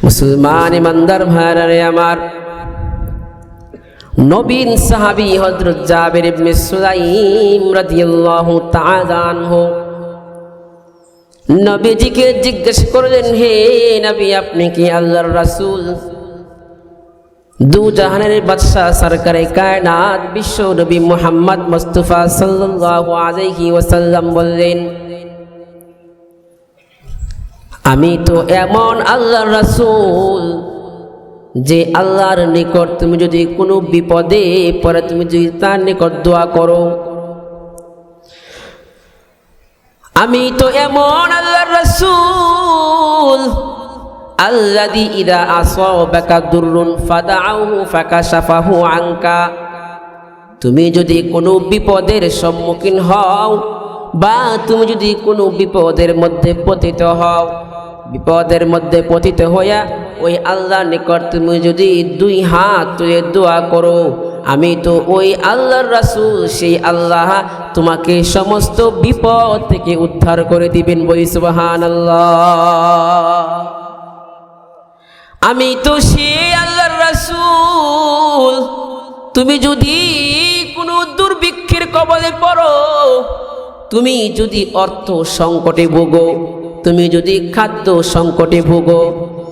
মুসলমান ইমানদার ভাইরা রে আমার, নবীন সাহাবী হযরত জাবের ইবনে সুলাইম রাদিয়াল্লাহু তাআলা আনহু নবীজিকে জিজ্ঞেস করলেন, হে নবী, আপনি কি আল্লাহর রাসূল? দু জাহানের বাদশা, সরকারে কায়নাত, বিশ্ব নবী মুহাম্মদ মুস্তাফা সাল্লাল্লাহু আলাইহি ওয়াসাল্লাম বললেন, আমি তো এমন আল্লাহর রাসূল যে আল্লাহর নিকট তুমি যদি কোনো বিপদে পড়ে, তুমি যদি তার নিকট দোয়া করো, আমি তো এমন আল্লাহর রাসূল আল্লাযী ইযা আসাবাকা দুররুন ফাদআউহু ফাকাশাফাহু আনকা, তুমি যদি কোনো বিপদের সম্মুখীন হও বা তুমি যদি কোনো বিপদের মধ্যে পতিত হও, বিপদের মধ্যে পতিত হইয়া ওই আল্লাহর নিকট তুমি যদি দুই হাত তুলে দোয়া করো, আমি তো ওই আল্লাহর রাসূল, সেই আল্লাহ তোমাকে সমস্ত বিপদ থেকে উদ্ধার করে দিবেন। বলি সুবহানাল্লাহ। আমি তো সেই আল্লাহর রাসূল, তুমি যদি কোনো দুর্ভিক্ষের কবলে পড়ো, তুমি যদি অর্থ সংকটে ভোগো, তুমি যদি খাদ্য সংকটে ভোগো,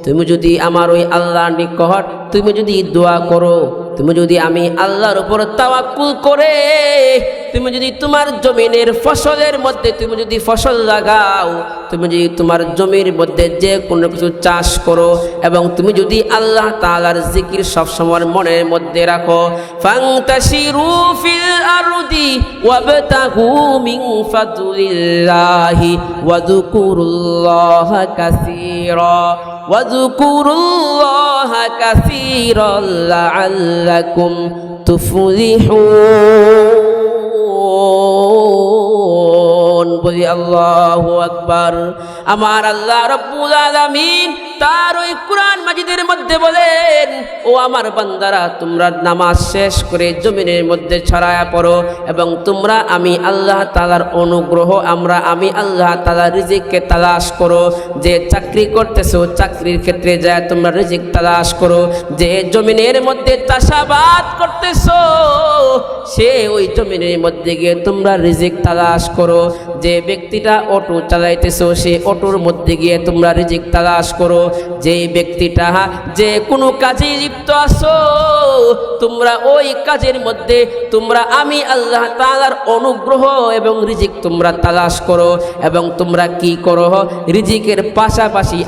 তুমি যদি আমার ওই আল্লাহর নিকট তুমি যদি দোয়া করো, তুমি যদি আমি আল্লাহর উপর তাওয়াক্কুল করে তুমি যদি তোমার জমিনের ফসলের মধ্যে তুমি যদি ফসল লাগাও, তুমি যদি তোমার জমির মধ্যে যে কোনো কিছু চাষ করো এবং তুমি যদি আল্লাহ তাআলার জিকির সব সময় মনের মধ্যে রাখো, ফান্তাশিরু ফিল আরদি ওয়াবতাগু মিন ফাদলিল্লাহি ওয়াযকুরুল্লাহা কাসীরা ওয়াযকুরুল্লাহা কাসীরান লাআল্লাকুম তুফলিহুন। বলি আল্লাহু আকবার। আমার আল্লাহ রাব্বুল আলামিন তার ওই কুরআন মাজিদের মধ্যে বলেন, ও আমার বান্দারা, তোমরা নামাজ শেষ করে জমিনের মধ্যে ছড়ায়া পড়ো এবং তোমরা আমি আল্লাহ তাআলার অনুগ্রহ, আমি আল্লাহ তাআলার রিজিককে তালাশ করো। যে চাকরি করতেছো, চাকরির ক্ষেত্রে যায় তোমরা রিজিক তালাশ করো। যে জমিনের মধ্যে চাষাবাদ করতেছো, সে ওই জমিনের মধ্যে গিয়ে তোমরা রিজিক তালাশ করো। যে ব্যক্তিটা অটো চালাইতেছো, সে অটোর মধ্যে গিয়ে তোমরা রিজিক তালাশ করো। যে ব্যক্তিটা যে কোনো কাজে লিপ্ত আছো, তোমরা ওই কাজের মধ্যে তোমরা আমি আল্লাহ তাআলার অনুগ্রহ এবং রিজিক তোমরা তালাশ করো। এবং তোমরা কি করো, রিজিকের পাশাপাশি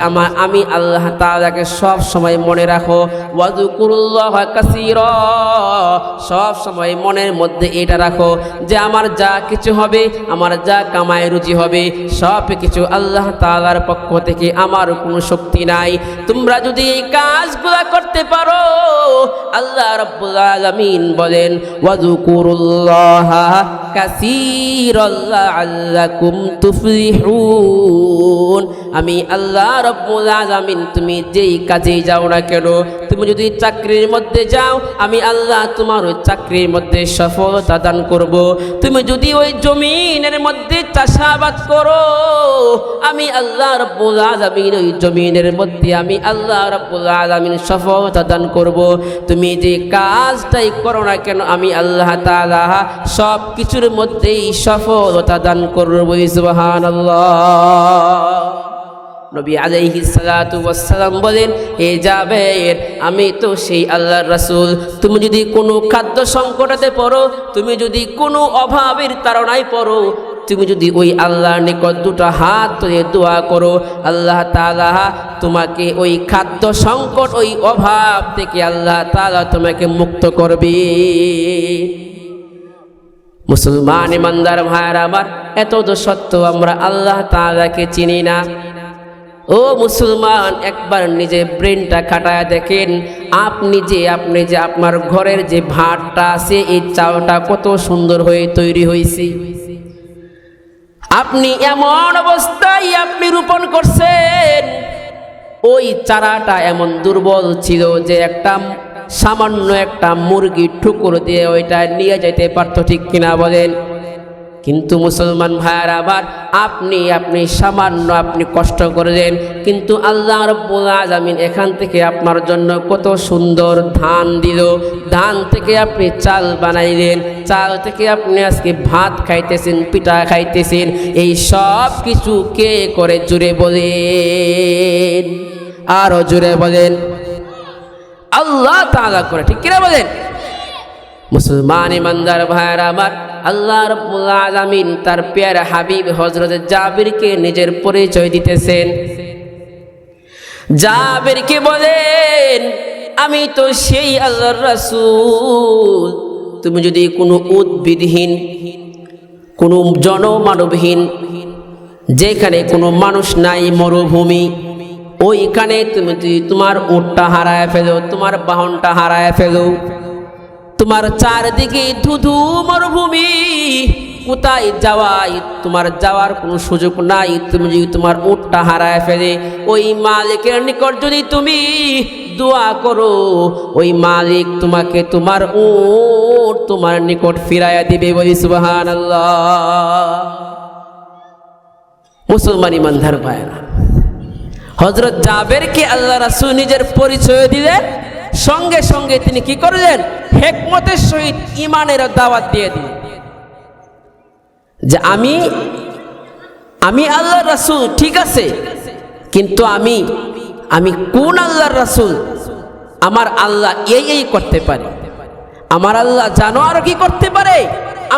আমি আল্লাহ তাআলাকে সব সময় মনে রাখো। ওয়াযকুরুল্লাহা কাসীরা, সব সময় মনের মধ্যে এটা রাখো যে আমার যা কিছু হবে, আমার যা কামাই রুজি হবে, সব কিছু আল্লাহ তাআলার পক্ষ থেকে, আমার কোনো শক্তি নাই। তোমরা যদি এই কাজগুলো করতে পারো, আল্লাহ রাব্বুল আলামিন বলেন, ওয়াযকুরুল্লাহা কাসীরান লাআল্লাকুম তুফলিহুন। আমি আল্লাহ রাব্বুল আলামিন তুমি যেই কাজে যাও না কেন, তুমি যদি চাকরির মধ্যে যাও আমি আল্লাহ তোমার ওই চাকরির মধ্যে সফলতা দান করব। তুমি যদি ওই জমিনের মধ্যে চাষাবাদ করো আমি আল্লাহ রাব্বুল আলামিন ওই জমিনের মধ্যে আমি আল্লাহ রাব্বুল আলামিন সফলতা দান করব। তুমি যে কাজটাই করো না কেন আমি আল্লাহ তাআলা সব কিছুর মধ্যেই সফলতা দান করব। সুবহানাল্লাহ। নবী আলাইহিস সালাতু ওয়াস সালাম বলেন, হে জাবের, আমি তো সেই আল্লাহর রাসূল। তুমি যদি কোনো খাদ্য সংকটে পড়ো, তুমি যদি কোনো অভাবের তাড়নায় পড়ো, তুমি যদি ওই আল্লাহর নিকট দুটো হাত তুলে দোয়া করো, আল্লাহ তাআলা তোমাকে ওই খাদ্য সংকট ওই অভাব থেকে আল্লাহ তাআলা তোমাকে মুক্ত করবে। মুসলমান ইমানদার ভাইরা আমার, এত তো সত্য আমরা আল্লাহ তাআলাকে চিনি না। ও মুসলমান, একবার নিজে ব্রেনটা খাটায় দেখেন, আপনি যে আপনার ঘরের যে ভাতটা আছে এই চালটা কত সুন্দর হয়ে তৈরি হয়েছে। আপনি এমন অবস্থায় আপনি রোপণ করছেন, ওই চারাটা এমন দুর্বল ছিল যে সামান্য একটা মুরগি ঠুকুর দিয়ে ওইটা নিয়ে যেতে পারতো, ঠিক কিনা বলেন? কিন্তু মুসলমান ভাইয়ারা আবার আপনি সামান্য কষ্ট করলেন, কিন্তু আল্লাহ রাব্বুল আলামিন এখান থেকে আপনার জন্য কত সুন্দর ধান দিল। ধান থেকে আপনি চাল বানাইলেন, চাল থেকে আপনি আজকে ভাত খাইতেছেন, পিঠা খাইতেছেন। এই সব কিছু কে করে জুড়ে বলেন? আরো জুড়ে বলেন, আল্লাহ তাআলা করে, ঠিক কিনা বলেন? মুসলমান ইমানদার ভাইয়ারা আমার, আল্লাহ রাব্বুল আলামিন তার প্যারা হাবিব হযরত জাবিরকে নিজের পরিচয় দিতেছেন। জাবিরকে বলেন, আমি তো সেই আল্লাহর রাসূল। তুমি যদি কোনো উদ্ভিদহীন, কোনো জনমানবহীন, যেখানে কোনো মানুষ নাই, মরুভূমি, ওইখানে তুমি যদি তোমার উটটা হারায় ফেলো, তোমার বাহনটা হারায় ফেলো, তোমার চারদিকে ধুধু মরুভূমি, কোথায় তোমার যাওয়ার কোনো সুযোগ নাই, তুমি যদি তোমার উটটা হারায় ফেলে, ওই মালিকের নিকট যদি তুমি দোয়া করো, ওই মালিক তোমাকে তোমার উট তোমার নিকট ফিরাইয়া দিবে। বলি সুবহানাল্লাহ। মুসলমান ইমানদার ভাইরা, হযরত জাবেরকে আল্লাহ রাসূল নিজের পরিচয় দিলেন, সঙ্গে সঙ্গে তিনি কি করলেন? হিকমতের সহিত ঈমানের দাওয়াত দিয়ে দিলেন যে আমি আল্লাহর রাসূল, ঠিক আছে, কিন্তু আমি কোন আল্লাহর রাসূল? আমার আল্লাহ এই করতে পারে। আমার আল্লাহ জানো আর কি করতে পারে?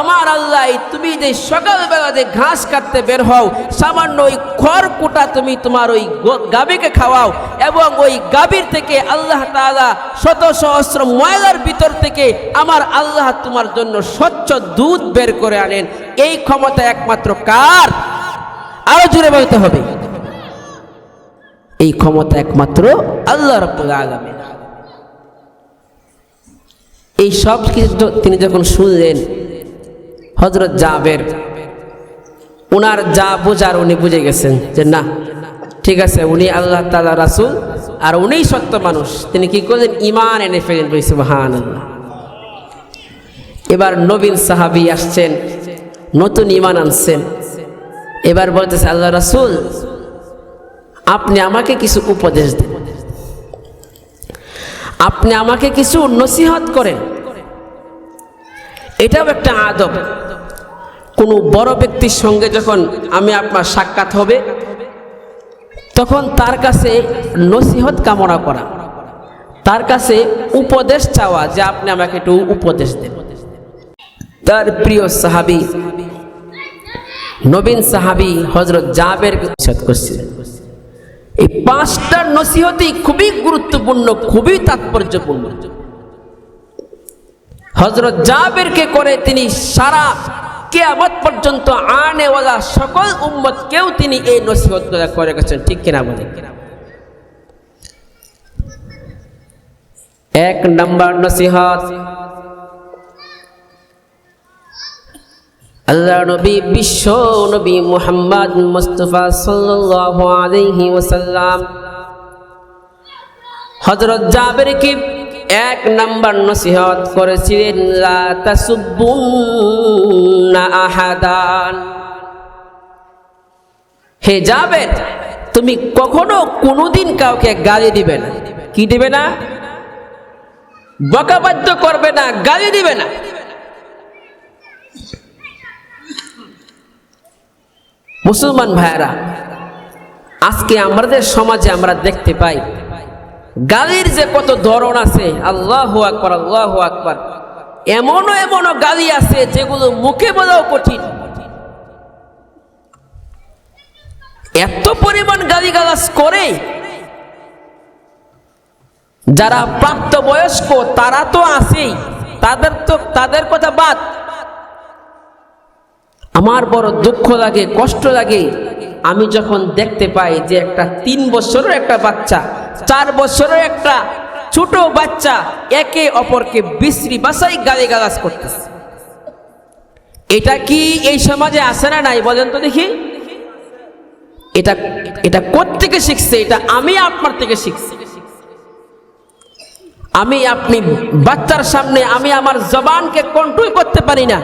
আমার আল্লাহ, তুমি যে সকালবেলা যে ঘাস কাটতে বের হও, সামান্য ওই খড়কুটা তুমি তোমার ওই গাভীকে খাওয়াও, এবং ওই গাভীর থেকে আল্লাহ তাআলা শত সহস্র ময়লার ভিতর থেকে আমার আল্লাহ তোমার জন্য স্বচ্ছ দুধ বের করে আনেন। এই ক্ষমতা একমাত্র কার? আরো জোরে বলতে হবে, এই ক্ষমতা একমাত্র আল্লাহ রাব্বুল আলামিন। এই সব কিছু তিনি যখন শুনলেন, হযরত জাবের উনার যা বোঝার উনি বুঝে গেছেন যে না, ঠিক আছে, উনি আল্লাহ তাআলা রাসূল আর উনিই সত্য মানুষ। তিনি কি করলেন? ঈমান এনে ফেলেন। সুবহানাল্লাহ। এবার নবীন সাহাবী আসছেন, নতুন ঈমান আনছেন। এবার বলতেছে, আল্লাহ রাসূল, আপনি আমাকে কিছু উপদেশ দেন, আপনি আমাকে কিছু নসিহত করেন। এটাও একটা আদব। কোনো বড় ব্যক্তির সঙ্গে যখন আপনার সাক্ষাৎ হবে, তখন তার কাছে নসিহত কামনা করা, তার কাছে উপদেশ চাওয়া যে আপনি আমাকে একটু উপদেশ দেন। তার প্রিয় সাহাবী, নবীন সাহাবী হযরত জাবের নসিহত করছিলেন। এই 5টা নসিহতই খুবই গুরুত্বপূর্ণ, খুবই তাৎপর্যপূর্ণ। হযরত জাবেরকে করে তিনি সারা কিয়ামত পর্যন্ত আনেওয়ালা সকল উম্মতকেও তিনি এই নসিহতগুলো করে গেছেন, ঠিক কিনা বলেন? 1 নম্বর নসিহত, আল্লাহ নবী, বিশ্ব নবী মুহাম্মদ মুস্তাফা সাল্লাল্লাহু আলাইহি ওয়াসাল্লাম হযরত জাবেরকে এক নাম্বার নসিহত করেছিলেন, লা তাসুব্বুন্না আহাদান। হে জাবের, তুমি কখনো কোনোদিন কাউকে গালি দিবে না। কি দিবে না? বকাবাদ্য করবে না, গালি দিবে না। মুসলমান ভাইরা, আজকে আমাদের সমাজে আমরা দেখতে পাই গালির যে কত ধরন আছে। আল্লাহু আকবার, আল্লাহু আকবার। এমনও গালি আছে যেগুলো মুখে বলাও কঠিন। এত পরিমাণ গালিগালাজ করে যারা প্রাপ্তবয়স্ক তারা তো আছেই, তাদের কথা বাদ। আমার বড় দুঃখ লাগে, কষ্ট লাগে আমি যখন দেখতে পাই যে একটা 3 বছরের একটা বাচ্চা, 4 বছরের একটা ছোট বাচ্চা একে অপরকে বিশ্রী ভাষায় গালিগালাজ করতেছে। এটা কি এই সমাজে আছে না নাই বলেন তো দেখি? এটা কোত্থেকে শিখছে? এটা আমি আপনার থেকে শিখছি। আমি আপনি বাচ্চার সামনে আমি আমার জবানকে কন্ট্রোল করতে পারি না।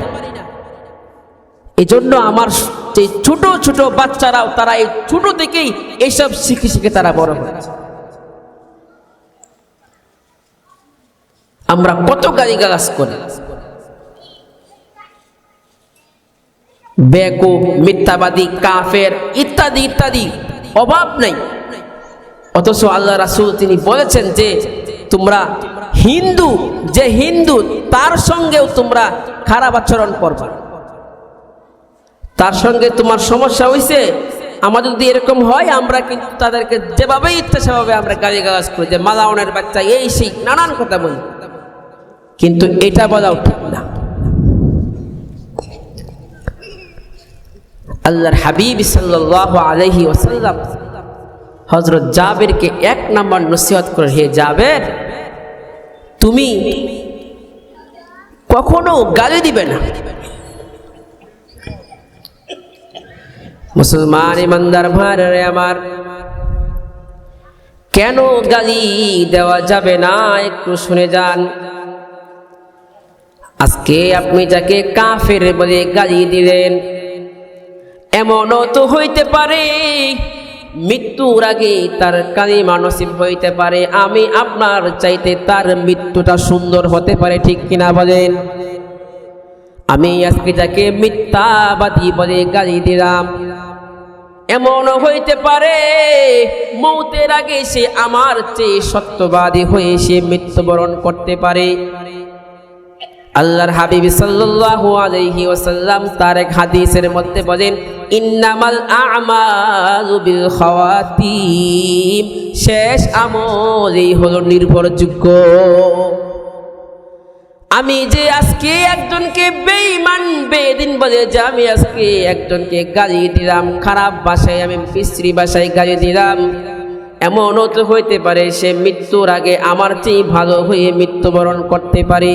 এই জন্য আমার যে ছোট ছোট বাচ্চারাও তারা এই ছোট থেকেই এইসব শিখে শিখে তারা বড় হচ্ছে। আমরা কত গালিগালাজ করি, বেকুব, মিথ্যাবাদী, কাফের ইত্যাদি ইত্যাদি, অভাব নাই। অথচ আল্লাহ রাসূল তিনি বলেছেন যে তোমরা হিন্দু, যে হিন্দু তার সঙ্গেও তোমরা খারাপ আচরণ করবা। তার সঙ্গে তোমার সমস্যা হয়েছে, আমাদের যদি এরকম হয় আমরা কিন্তু তাদেরকে যেভাবে ইচ্ছা সেভাবে আমরা গালিগালাজ করি, যে মালাউনের বাচ্চা, এই সেই নানান কথা বলি। কিন্তু এটা বলাও ঠিক না। আল্লাহর হাবিব সাল্লাল্লাহু আলাইহি ওয়াসাল্লাম হযরত জাবেরকে 1 নাম্বার নসিহত করে, হে জাবের, তুমি কখনো গালি দিবে না। মুসলমান ইমানদার ভাইরা আমার, কেন গালি দেওয়া যাবে না একটু শুনে যান। আজকে আপনি যাকে কাফের বলে গালি দিলেন, এমনও তো হইতে পারে মৃত্যুর আগে তার কালিমা নসিব হইতে পারে। আমি আপনার চাইতে তার মৃত্যুটা সুন্দর হতে পারে, ঠিক কিনা বলেন? আমি আজকে যাকে মিথ্যাবাদী বলে গালি দিলাম, এমনও হইতে পারে মৌতের আগে সে আমার চেয়ে সত্যবাদী হয়ে সে মৃত্যুবরণ করতে পারে। আল্লাহর হাবিব সাল্লাল্লাহু আলাইহি ওয়াসাল্লাম তার এক হাদিসের মধ্যে বলেন, ইন্নামাল আ'মালু বিল খাওয়াতিম, শেষ আমলই হলো নির্ভরযোগ্য। আমি যে আজকে একজনকে বেঈমান বেদিন বলে যে আমি আজকে একজনকে গালি দিলাম, খারাপ ভাষায় আমি বিশ্রী ভাষায় গালি দিলাম, এমনও তো হইতে পারে সে মৃত্যুর আগে আমার চেয়ে ভালো হয়ে মৃত্যুবরণ করতে পারে।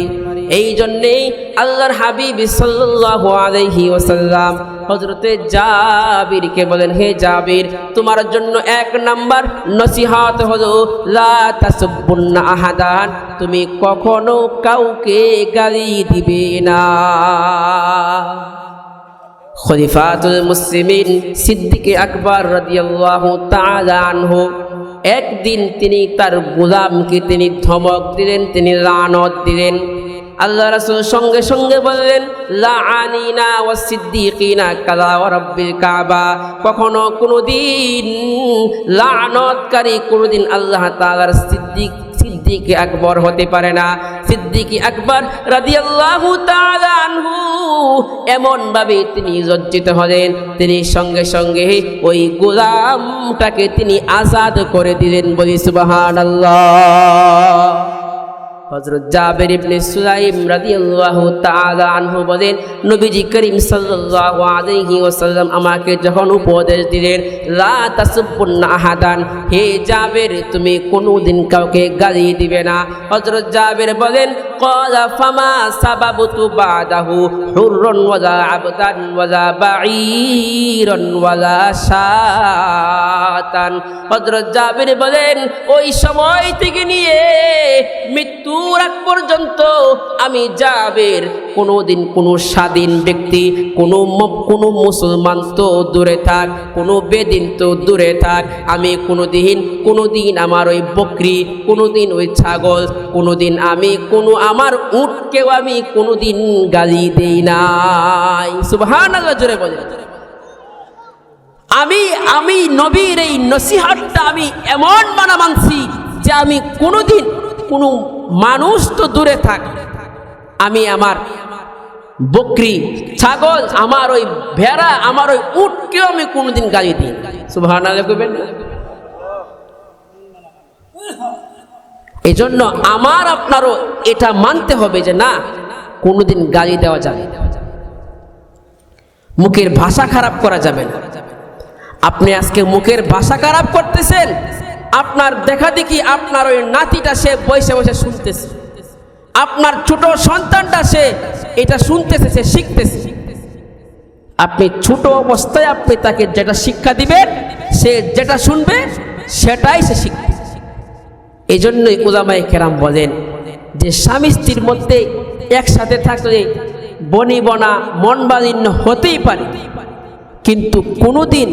এই জন্যেই আল্লাহর হাবিব সাল্লাল্লাহু আলাইহি ওয়াসাল্লাম হযরতে জাবিরকে বলেন, হে জাবির, তোমার জন্য 1 নাম্বার নসিহত হলো লা তাসুব্বুন্না আহাদান, তুমি কখনো কাউকে গালি দিবে না। খলিফাতুল মুসলিমিন সিদ্দিক আকবর রাদিয়াল্লাহু তাআলা আনহু একদিন তিনি তার গোলামকে তিনি ধমক দিলেন, তিনি লানত দিলেন। আল্লাহ রাসূল সঙ্গে সঙ্গে বললেন, লাআনিনা ওয়াস সিদ্দিকিনা কাযা ওয়া রাব্বিল কাবা, কখনো কোনোদিন লানতকারী কোনোদিন আল্লাহ তাআলার সিদ্দিক আকবর হতে পারে না। সিদ্দিক আকবর রাদিয়াল্লাহু তাআলা আনহু এমন ভাবে তিনি লজ্জিত হলেন, তিনি সঙ্গে সঙ্গে ওই গোলামটাকে তিনি আজাদ করে দিলেন। বলি সুবহানাল্লাহ। হযরত জাবের ইবনে সুলাইম রাদিয়াল্লাহু তাআলা আনহু বলেন, নবীজি করিম সাল্লাল্লাহু আলাইহি ওয়াসাল্লাম আমাকে যখন উপদেশ দিলেন, লা তাসুব্বুন্না আহাদান, হে জাবের, তুমি কোনোদিন কাউকে গালি দিবে না। হযরত জাবের বলেন, ক্বালা ফামা সাবাবতু বাদাহু হুররান ওয়ালা আবদান ওয়ালা বাঈরান ওয়ালা শা, সাআতান। হযরত জাবির বলেন ওই সময় থেকে নিয়ে মৃত্যুর আগ পর্যন্ত আমি জাবির কোনোদিন কোনো স্বাধীন ব্যক্তি, কোনো মুসলমান তো দূরে থাক, কোনো বেদিন তো দূরে থাক, আমি কোনোদিন আমার ওই বকরি, কোনোদিন ওই ছাগল, কোনোদিন আমি আমার উটকেও আমি কোনোদিন গালি দেই নাই। সুবহানাল্লাহ, জোরে বলেন। আমি নবীর এই নসিহতটা আমি এমন মানছি যে আমি কোনোদিন কোনো মানুষ তো দূরে থাক, আমি আমার বকরি, ছাগল, আমার ওই ভেড়া, আমার ওই উটকেও আমি কোনোদিন গালি দিই। সুবহানাল্লাহ কইবেন না? এই জন্য আমার আপনারও এটা মানতে হবে যে না, কোনোদিন গালি দেওয়া যাবে না, মুখের ভাষা খারাপ করা যাবে না। আপনি আজকে মুখের ভাষা খারাপ করতেছেন, আপনার দেখা দেখি আপনার ওই নাতিটা সে বসে বসে শুনতেছে, আপনার ছোট সন্তানটা সে এটা শুনতেছে, সে শিখতেছে। আপনি ছোট অবস্থায় আপনি তাকে যেটা শিক্ষা দিবেন, সে যেটা শুনবে সেটাই সে শিখবে। এই জন্যই উলামায়ে কেরাম বলেন যে স্বামী স্ত্রীর মধ্যে একসাথে থাকলে বনিবনা মন মালিন্য হতেই পারে, কিন্তু কোনোদিন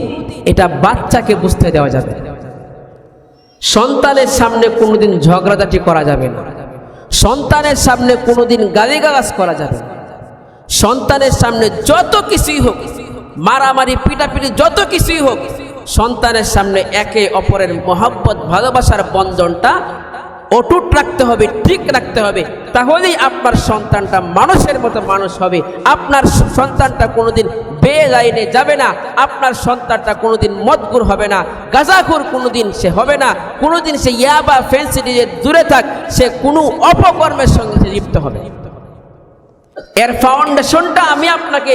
এটা বাচ্চাকে বুঝতে দেওয়া যাবে না। সন্তানের সামনে কোনোদিন ঝগড়াঝাটি করা যাবে না, সন্তানের সামনে কোনোদিন গালিগালাজ করা যাবে না, সন্তানের সামনে যত কিছুই হোক, মারামারি পিটাপিটি যত কিছুই হোক, সন্তানের সামনে একে অপরের মহব্বত ভালোবাসার বন্ধনটা অটুট রাখতে হবে, ঠিক রাখতে হবে। তাহলেই আপনার সন্তানটা মানুষের মতো মানুষ হবে। আপনার সন্তানটা কোনোদিন বেলাইনে যাবে না, আপনার সন্তানটা কোনোদিন মদগুর হবে না, গাঁজাখোর কোনোদিন সে হবে না, কোনোদিন সে ইয়াবা ফ্যান্সি দিয়ে দূরে থাক, সে কোনো অপকর্মের সঙ্গে সে লিপ্ত হবে। এর ফাউন্ডেশনটা আমি আপনাকে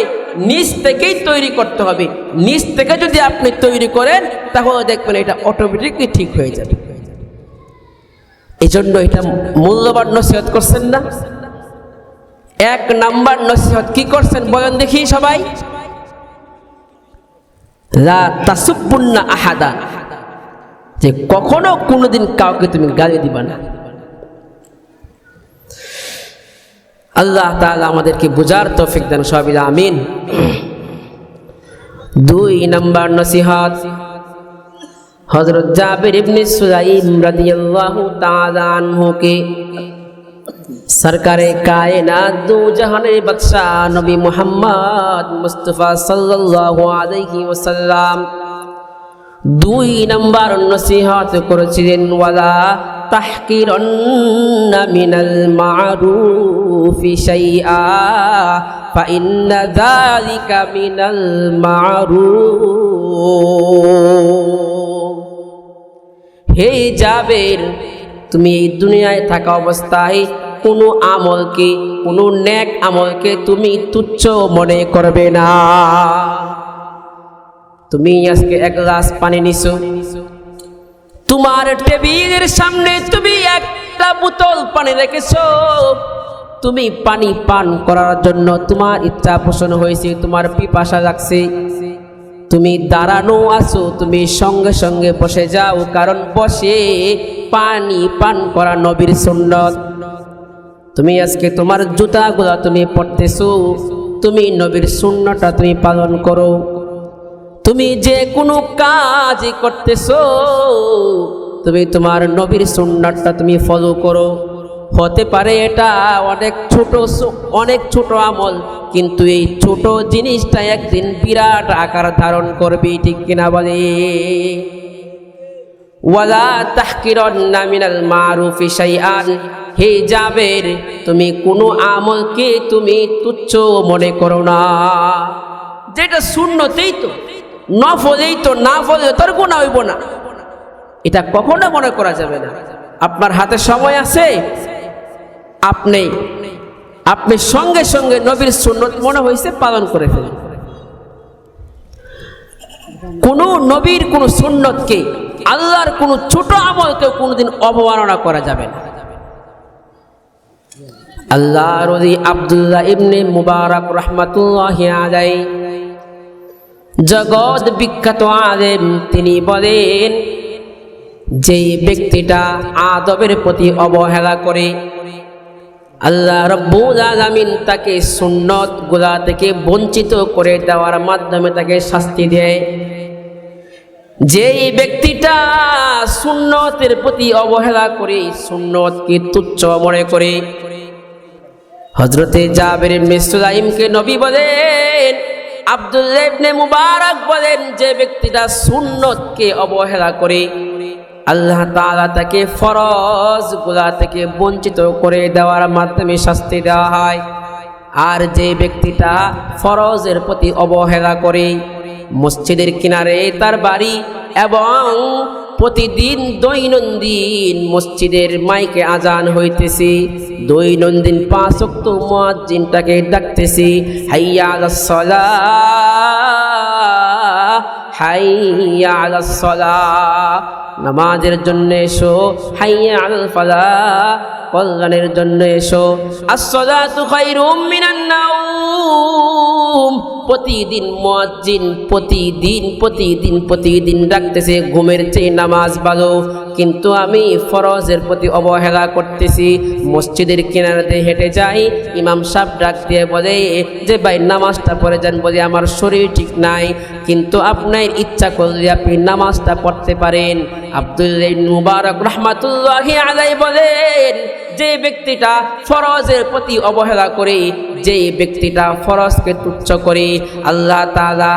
নিজ থেকেই তৈরি করতে হবে। নিজ থেকে যদি আপনি তৈরি করেন তাহলে দেখবেন এটা অটোমেটিকলি ঠিক হয়ে যাবে। এই জন্য এটা মূল্যবান নসিহত করছেন না? এক নাম্বার নসিহত কি করছেন বলেন দেখি সবাই? লা তাসুব্বুন্না আহাদা, যে কখনো কোনোদিন কাউকে তুমি গালি দিবা না। আল্লাহ তাআলা আমাদেরকে বুঝার তৌফিক দান, সবাই আমিন। 2 নাম্বার নসিহত হযরত জাবির ইবনে সুলাইম রাদিয়াল্লাহু তাআলা আনহু কে সরকারে কায়নাত দু জাহানের বাদশাহ নবী মুহাম্মদ মুস্তাফা সাল্লাল্লাহু আলাইহি ওয়াসাল্লাম 2 নাম্বার নসিহত করেছিলেন, ওয়ালা তাহকিরান্না মিনাল মা'রুফি শাইআ ফা ইন্না যালিকা মিনাল মা'রুফ। হে জাবের, তুমি এই দুনিয়ায় থাকা অবস্থায় কোনো আমলকে, কোনো নেক আমলকে তুমি তুচ্ছ মনে করবে না। তুমি আজকে এক গ্লাস পানি নিছো, তোমার টেবিলের সামনে তুমি একটা বোতল পানি রেখেছো, তুমি পানি পান করার জন্য তোমার ইচ্ছা পোষণ হয়েছে, তোমার পিপাসা লাগছে, তুমি দাঁড়ানো আছো, তুমি সঙ্গে সঙ্গে বসে যাও, কারণ বসে পানি পান করা নবীর সুন্নত। তুমি আজকে তোমার জুতাগুলা তুমি পরতেছো, তুমি নবীর সুন্নতটা তুমি পালন করো। তুমি যে কোনো কাজ করতেছো, তুমি তোমার নবীর সুন্নতটা তুমি ফলো করো। হতে পারে এটা অনেক ছোট আমল, কিন্তু এই ছোট জিনিসটা একদিন বিরাট আকার ধারণ করবে, ঠিক কিনা বলে? ওয়ালা তাহকিরান্না মিনাল মা'রুফি শাইআন, হে জাবের, তুমি কোনো আমলকে তুমি তুচ্ছ মনে করো না। যেটা সুন্নতেই তো, নফলেই তো, না ফলে তোর গুনাহ হইব না, এটা কখনো মনে করা যাবে না। আপনার হাতে সময় আছে, আপনি সঙ্গে সঙ্গে নবীর সুন্নত মনে হয়েছে পালন করে ফেলেন। কোন নবীর কোন সুন্নতকে, আল্লাহর কোন ছোট আমলকে কোনোদিন অবমাননা করা যাবে না। আল্লাহর ওলি আব্দুল্লাহ ইবনে মুবারক রাহমাতুল্লাহি আলাইহি জগৎ বিখ্যাত আলেম তিনি বলেন, যে ব্যক্তিটা আদবের প্রতি অবহেলা করে আল্লাহ রাব্বুল আলামিন তাকে সুন্নত গুলা থেকে বঞ্চিত করে দেওয়ার মাধ্যমে তাকে শাস্তি দেয়। যেই ব্যক্তিটা সুন্নতের প্রতি অবহেলা করে, সুন্নতকে তুচ্ছ মনে করে, হযরতে জাবের ইবনে সুলাইমকে নবী বলেন, আব্দুল্লাহ ইবনে মুবারক বলেন, যে ব্যক্তিটা সুন্নতকে অবহেলা করে আল্লাহ তাআলা তাকে ফরজ গুলা থেকে বঞ্চিত করে দেওয়ার মাধ্যমে শাস্তি দেওয়া হয়। আর যে ব্যক্তিটা ফরজের প্রতি অবহেলা করে, মসজিদের কিনারে তার বাড়ি এবং প্রতিদিন দৈনন্দিন মসজিদের মাইকে আজান হইতেছে, দৈনন্দিন 5 ওয়াক্ত মুয়াজ্জিনটাকে ডাকতেছে, হাইয়া আলাস সালাহ, হাইয়া আলাস সালাহ, নামাজের জন্য এসো, হাইয়া আলাল ফালাহ, কল্যাণের জন্য এসো, আস-সালাতু খায়রুম মিনান নাওম। প্রতিদিন মুয়াজ্জিন প্রতিদিন ডাকতেছে, ঘুমের চেয়ে নামাজ ভালো, কিন্তু আমি ফরজের প্রতি অবহেলা করতেছি। মসজিদের কিনারাতে হেঁটে যাই, ইমাম সাহেব ডাক দিয়ে বলে যে ভাই নামাজটা পড়ে যান, বলে আমার শরীর ঠিক নাই, কিন্তু আপনার ইচ্ছা করলে আপনি নামাজটা পড়তে পারেন। আব্দুল্লাহ ইবনে মুবারক রাহমাতুল্লাহি আলাইহি বলেন, যে ব্যক্তিটা ফরজের প্রতি অবহেলা করে, যে ব্যক্তিটা ফরজকে তুচ্ছ করে, আল্লাহ তাআলা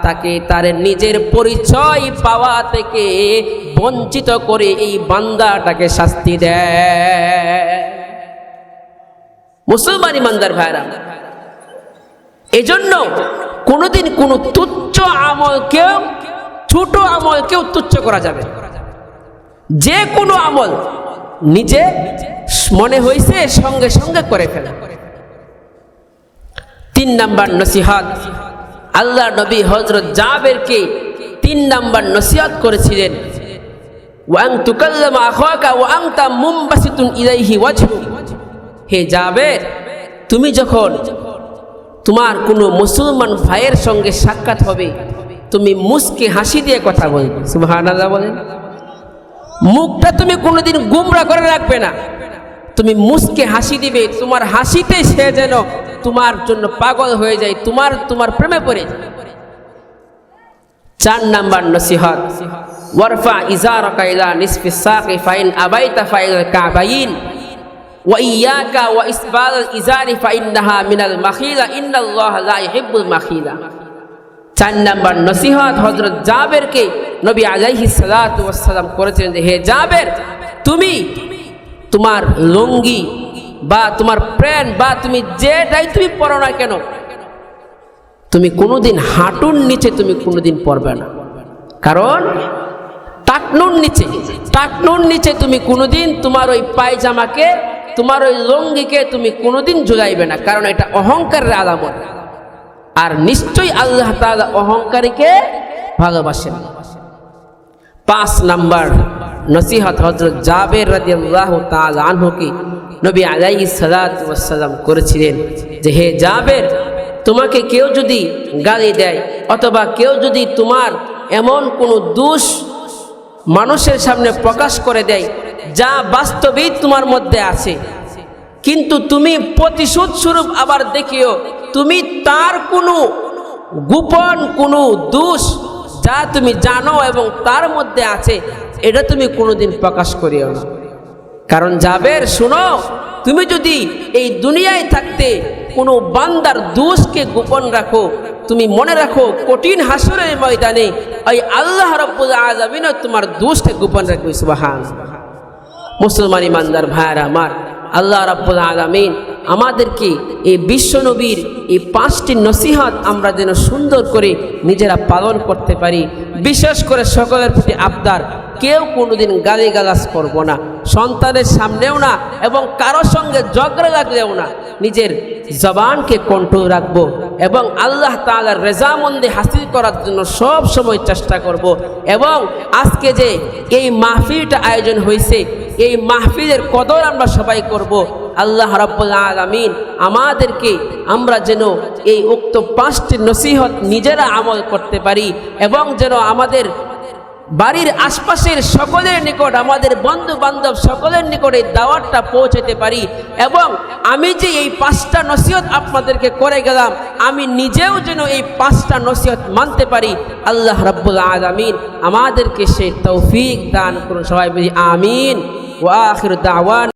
তাকে তার নিজের পরিচয় পাওয়া থেকে বঞ্চিত করে এই বান্দাটাকে শাস্তি দেয়। মুসলমান ইমানদার ভাইরা, এজন্য কোনোদিন কোনো তুচ্ছ আমলকেও, ছোট আমলকেও তুচ্ছ করা যাবে। যে কোনো আমল নিজে মনে হয়েছে সঙ্গে সঙ্গে করে ফেলা। 3 নাম্বার নসিহত, আল্লাহ নবী হযরত জাবেরকে 3 নাম্বার নসিহত করেছিলেন, ওয়াং তুকাল্লামা আখাকা ওয়া আনতা মুমবাসিতুন ইলাইহি ওয়াজহু। হে জাবের, তুমি যখন তোমার কোনো মুসলমান ভাইয়ের সঙ্গে সাক্ষাৎ হবে, তুমি মুস্কি হাসি দিয়ে কথা বলবে। সুবহানাল্লাহ বলেন। মুখটা তুমি কোনোদিন গুমরা করে রাখবে না, তুমি মুস্কি হাসি দিবে, তোমার হাসিতে সে যেন তোমার জন্য পাগল হয়ে যায়, তোমার প্রেমে পড়ে যায়। 4 নাম্বার নসিহত, ওয়ারফা ইজারাকা ইলা নিসফিস সাকি ফাইন আবাইতা ফাইল কাবাইন ওয়া ইয়াকা ওয়া ইসবাল ইজারি ফাইন্নাহা মিনাল মাখিলা ইন্নাল্লাহা লা ইহিব্বুল মাখিলা। 4 নাম্বার নসিহত হযরত জাবেরকে নবী আলাইহিস সালাতু ওয়াস সালাম করেছেন যে, হে জাবের, তুমি তোমার লুঙ্গি বা তোমার প্যান্ট বা তুমি যেটাই তুমি পরো না কেন, তুমি কোনোদিন হাঁটুর নিচে তুমি কোনোদিন পরবে না। কারণ টাকনুর নিচে তুমি কোনোদিন তোমার ওই পায়জামাকে, তোমার ওই লুঙ্গিকে তুমি কোনোদিন ঝুলাইবে না, কারণ এটা অহংকারের আলামত। আর নিশ্চয়ই আল্লাহ তাআলা অহংকারীকে ভালোবাসেন। 5 নাম্বার নসিহত হযরত জাবের রাদিয়াল্লাহু তাআলা আনহুকে নবী আলাইহিস সালাতু ওয়াস সালাম করেছিলেন যে, হে জাবের, তোমাকে কেউ যদি গালি দেয় অথবা কেউ যদি তোমার এমন কোনো দোষ মানুষের সামনে প্রকাশ করে দেয় যা বাস্তবেই তোমার মধ্যে আছে, কিন্তু তুমি প্রতিশোধ স্বরূপ আবার দেখিও তুমি তার কোনো গোপন কোনো দোষ যা তুমি জানো এবং তার মধ্যে আছে, এটা তুমি কোনোদিন প্রকাশ করিও না। কারণ জাবের, শুনো, তুমি যদি এই দুনিয়ায় থাকতে কোনো বান্দার দোষকে গোপন রাখো, তুমি মনে রাখো কঠিন হাসরের ময়দানে ওই আল্লাহ রাব্বুল আলামিন তোমার দোষকে গোপন রাখবে। সুবহানাল্লাহ। মুসলমান ইমানদার ভাইরা আমার, আল্লাহ রাব্বুল আলামিন আমাদেরকে এই বিশ্বনবীর এই 5টি নসিহত আমরা যেন সুন্দর করে নিজেরা পালন করতে পারি। বিশেষ করে সকলের প্রতি আবদার, কেউ কোনোদিন গালিগালাজ করব না, সন্তানের সামনেও না এবং কারোর সঙ্গে ঝগড়া লাগলেও না। নিজের জবানকে কন্ট্রোল রাখবো এবং আল্লাহ তাআলার রেজামন্দি হাসিল করার জন্য সব সময় চেষ্টা করব। এবং আজকে যে এই মাহফিলটা আয়োজন হয়েছে, এই মাহফিলের কদর আমরা সবাই করব। আল্লাহ রাব্বুল আলামিন আমাদেরকে আমরা যেন এই উক্ত 5টি নসিহত নিজেরা আমল করতে পারি এবং যেন আমাদের বাড়ির আশপাশের সকলের নিকট, আমাদের বন্ধু বান্ধব সকলের নিকট এই দাওয়াতটা পৌঁছাতে পারি। এবং আমি যে এই 5টা নসিহত আপনাদেরকে করে গেলাম, আমি নিজেও যেন এই 5টা নসিহত মানতে পারি। আল্লাহ রাব্বুল আলামিন আমাদেরকে সেই তৌফিক দান করুন। সবাই বলি আমিন। ওয়া আখিরু দাওয়ানা।